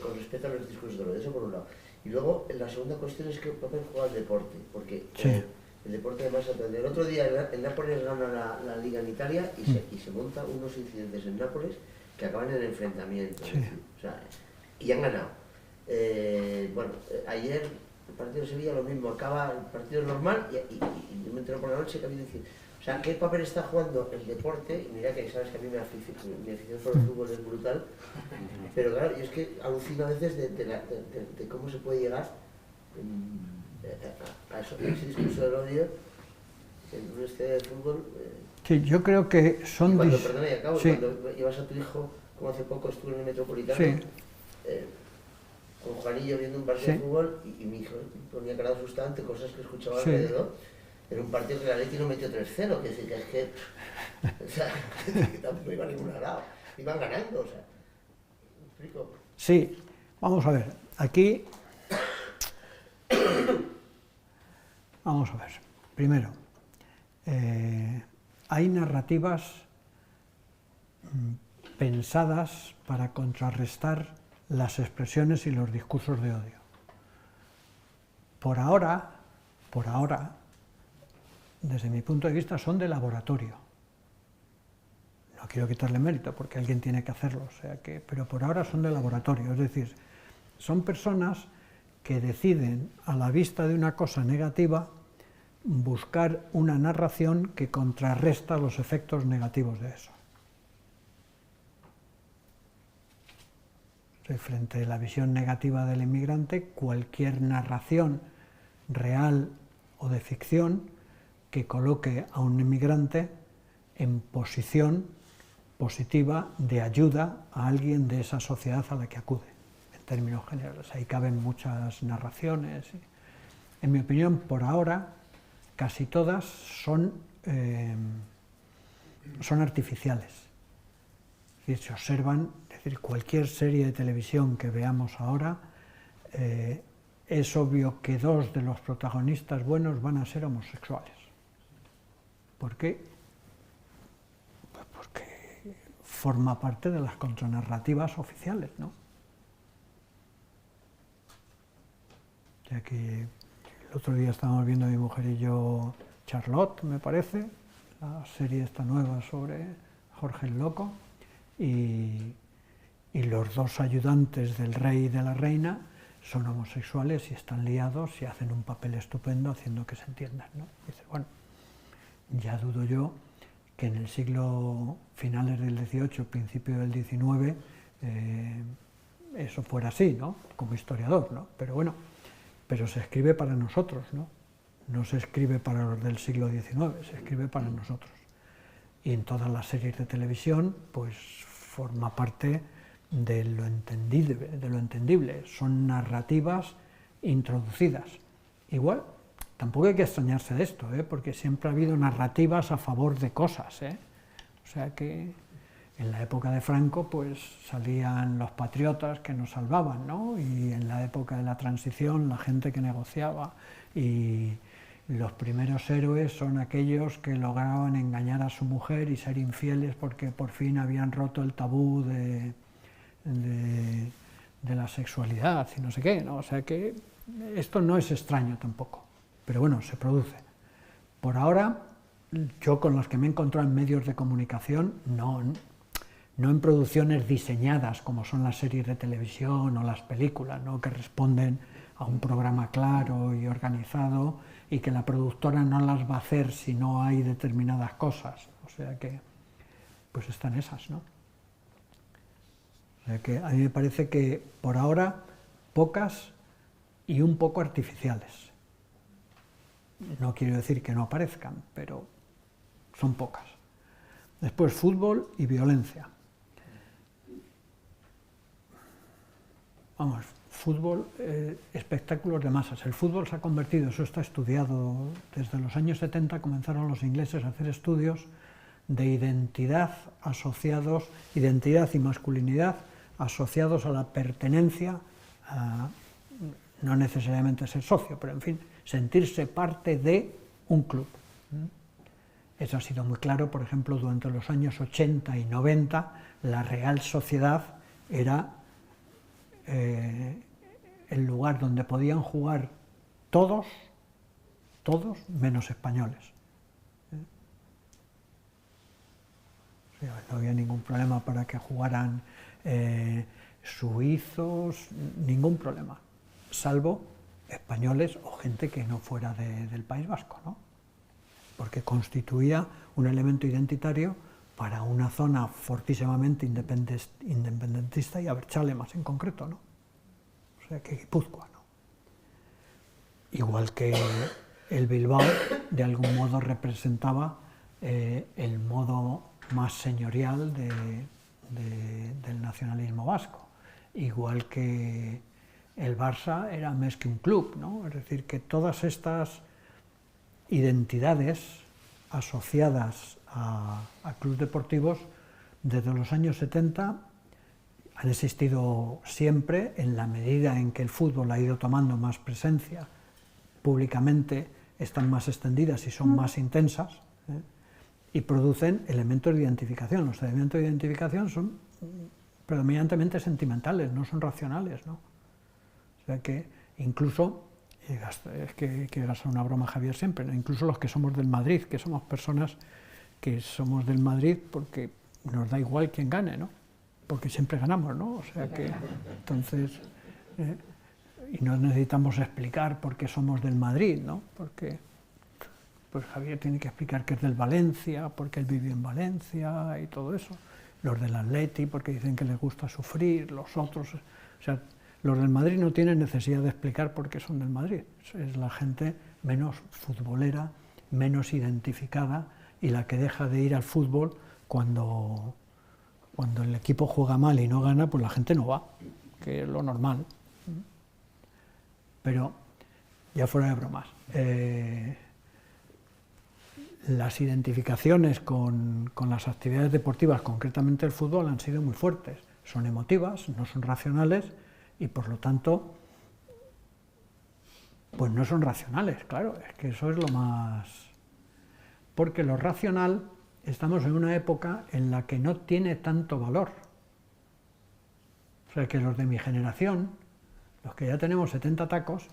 con respecto a los discursos de odio, eso por un lado. Y luego, la segunda cuestión es qué papel juega el deporte, porque Sí. el deporte además, el otro día el Nápoles gana la Liga en Italia y se montan unos incidentes en Nápoles que acaban en enfrentamientos, Sí. es decir, o sea, y han ganado. Ayer el partido de Sevilla lo mismo, acaba el partido normal y yo me entero por la noche que había decir, o sea, ¿qué papel está jugando el deporte? Y mira que sabes que a mí mi afición por el fútbol es brutal, pero claro, yo es que alucino a veces de cómo se puede llegar a ese discurso del odio en un estadio de fútbol. Sí, yo creo que son... Cuando, perdona, y acabo, Sí. cuando llevas a tu hijo, como hace poco estuve en el Metropolitano, Sí. con Juanillo viendo un partido Sí. de fútbol y mi hijo ponía cara asustado ante cosas que escuchaba Sí. alrededor. Era un partido que la Leti no metió 3-0, que es que o sea, que tampoco iba a ningún lado, iban ganando, o sea, ¿me explico? Sí, vamos a ver, aquí... Vamos a ver, primero, hay narrativas pensadas para contrarrestar las expresiones y los discursos de odio. Por ahora, desde mi punto de vista, son de laboratorio. No quiero quitarle mérito porque alguien tiene que hacerlo, pero por ahora son de laboratorio, es decir, son personas que deciden, a la vista de una cosa negativa, buscar una narración que contrarresta los efectos negativos de eso. Frente a la visión negativa del inmigrante, cualquier narración real o de ficción que coloque a un inmigrante en posición positiva de ayuda a alguien de esa sociedad a la que acude, en términos generales. Ahí caben muchas narraciones. En mi opinión, por ahora, casi todas son artificiales. Es decir, se observan, es decir, cualquier serie de televisión que veamos ahora, es obvio que dos de los protagonistas buenos van a ser homosexuales. ¿Por qué? Pues porque forma parte de las contranarrativas oficiales, ¿no? Ya que el otro día estábamos viendo mi mujer y yo Charlotte, me parece, la serie esta nueva sobre Jorge el Loco, y los dos ayudantes del rey y de la reina son homosexuales y están liados y hacen un papel estupendo haciendo que se entiendan, ¿no? Dice, bueno, ya dudo yo que en el siglo finales del XVIII, principio del XIX, eso fuera así, ¿no? Como historiador, ¿no? Pero bueno, pero se escribe para nosotros, ¿no? No se escribe para los del siglo XIX, se escribe para nosotros. Y en todas las series de televisión, pues forma parte de lo entendible, son narrativas introducidas. Igual, tampoco hay que extrañarse de esto, porque siempre ha habido narrativas a favor de cosas, o sea que en la época de Franco pues salían los patriotas que nos salvaban, ¿no? Y en la época de la transición la gente que negociaba, y los primeros héroes son aquellos que lograban engañar a su mujer y ser infieles porque por fin habían roto el tabú de la sexualidad y no sé qué, ¿no? O sea que esto no es extraño tampoco, pero bueno, se produce. Por ahora, yo con los que me he encontrado en medios de comunicación, no en producciones diseñadas como son las series de televisión o las películas, ¿no? Que responden a un programa claro y organizado y que la productora no las va a hacer si no hay determinadas cosas, o sea que pues están esas, ¿no? O sea que a mí me parece que por ahora pocas y un poco artificiales. No quiero decir que no aparezcan, pero son pocas. Después fútbol y violencia. Vamos, fútbol, espectáculos de masas. El fútbol se ha convertido, eso está estudiado, desde los años 70 comenzaron los ingleses a hacer estudios de identidad y masculinidad asociados a la pertenencia, no necesariamente ser socio, pero en fin, sentirse parte de un club. Eso ha sido muy claro, por ejemplo, durante los años 80 y 90, la Real Sociedad era el lugar donde podían jugar todos menos españoles. O sea, no había ningún problema para que jugaran suizos, ningún problema, salvo españoles o gente que no fuera del País Vasco, ¿no? Porque constituía un elemento identitario para una zona fortísimamente independentista y Abertzale más en concreto, ¿no? O sea que Guipúzcoa, ¿no? Igual que el Bilbao de algún modo representaba el modo más señorial del nacionalismo vasco, igual que el Barça era más que un club, ¿no? Es decir, que todas estas identidades asociadas a clubes deportivos desde los años 70 han existido siempre, en la medida en que el fútbol ha ido tomando más presencia públicamente, están más extendidas y son más intensas, y producen elementos de identificación. Los elementos de identificación son predominantemente sentimentales, no son racionales, ¿no? O sea que incluso, es que gasta una broma Javier siempre, ¿no? Incluso los que somos del Madrid, que somos personas que somos del Madrid porque nos da igual quién gane, ¿no? Porque siempre ganamos, ¿no? O sea que, entonces, y no necesitamos explicar por qué somos del Madrid, ¿no? Porque pues Javier tiene que explicar que es del Valencia, porque él vivió en Valencia y todo eso. Los del Atleti, porque dicen que les gusta sufrir, los otros, o sea, los del Madrid no tienen necesidad de explicar por qué son del Madrid. Es la gente menos futbolera, menos identificada y la que deja de ir al fútbol cuando cuando el equipo juega mal y no gana, pues la gente no va, que es lo normal. Pero, ya fuera de bromas, las identificaciones con las actividades deportivas, concretamente el fútbol, han sido muy fuertes. Son emotivas, no son racionales y por lo tanto, pues no son racionales, claro, es que eso es lo más... Porque lo racional, estamos en una época en la que no tiene tanto valor. O sea, que los de mi generación, los que ya tenemos 70 tacos,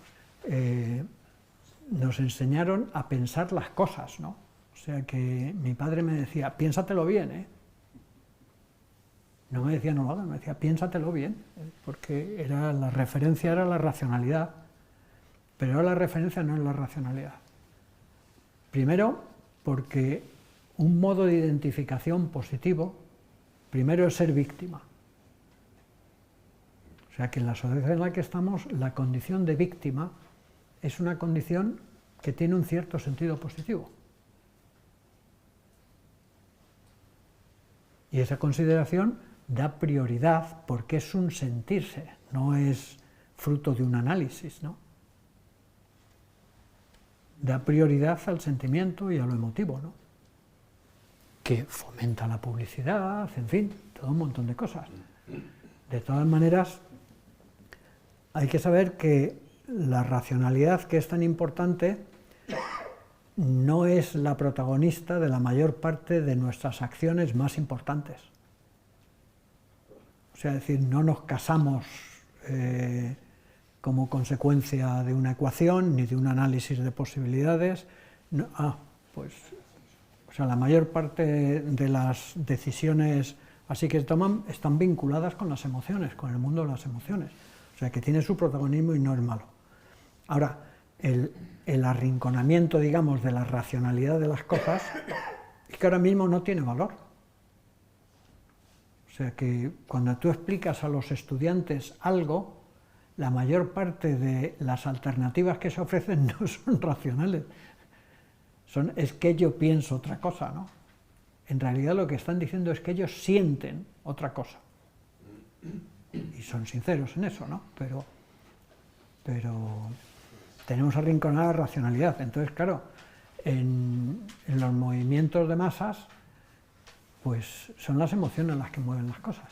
nos enseñaron a pensar las cosas, ¿no? O sea, que mi padre me decía, piénsatelo bien, ¿eh? No me decía no lo hagas, me decía, piénsatelo bien, porque la referencia era la racionalidad, pero ahora la referencia no es la racionalidad. Primero, porque un modo de identificación positivo, primero es ser víctima. O sea, que en la sociedad en la que estamos, la condición de víctima es una condición que tiene un cierto sentido positivo. Y esa consideración da prioridad porque es un sentirse, no es fruto de un análisis, ¿no? Da prioridad al sentimiento y a lo emotivo, ¿no? Que fomenta la publicidad, en fin, todo un montón de cosas. De todas maneras, hay que saber que la racionalidad, que es tan importante, no es la protagonista de la mayor parte de nuestras acciones más importantes. O sea, es decir, no nos casamos como consecuencia de una ecuación ni de un análisis de posibilidades. No, o sea, la mayor parte de las decisiones así que se toman están vinculadas con las emociones, con el mundo de las emociones. O sea, que tiene su protagonismo y no es malo. Ahora, el arrinconamiento, digamos, de la racionalidad de las cosas es que ahora mismo no tiene valor. O sea que cuando tú explicas a los estudiantes algo, la mayor parte de las alternativas que se ofrecen no son racionales. Es que yo pienso otra cosa, ¿no? En realidad lo que están diciendo es que ellos sienten otra cosa. Y son sinceros en eso, ¿no? Pero tenemos arrinconada la racionalidad. Entonces, claro, en los movimientos de masas, pues son las emociones las que mueven las cosas.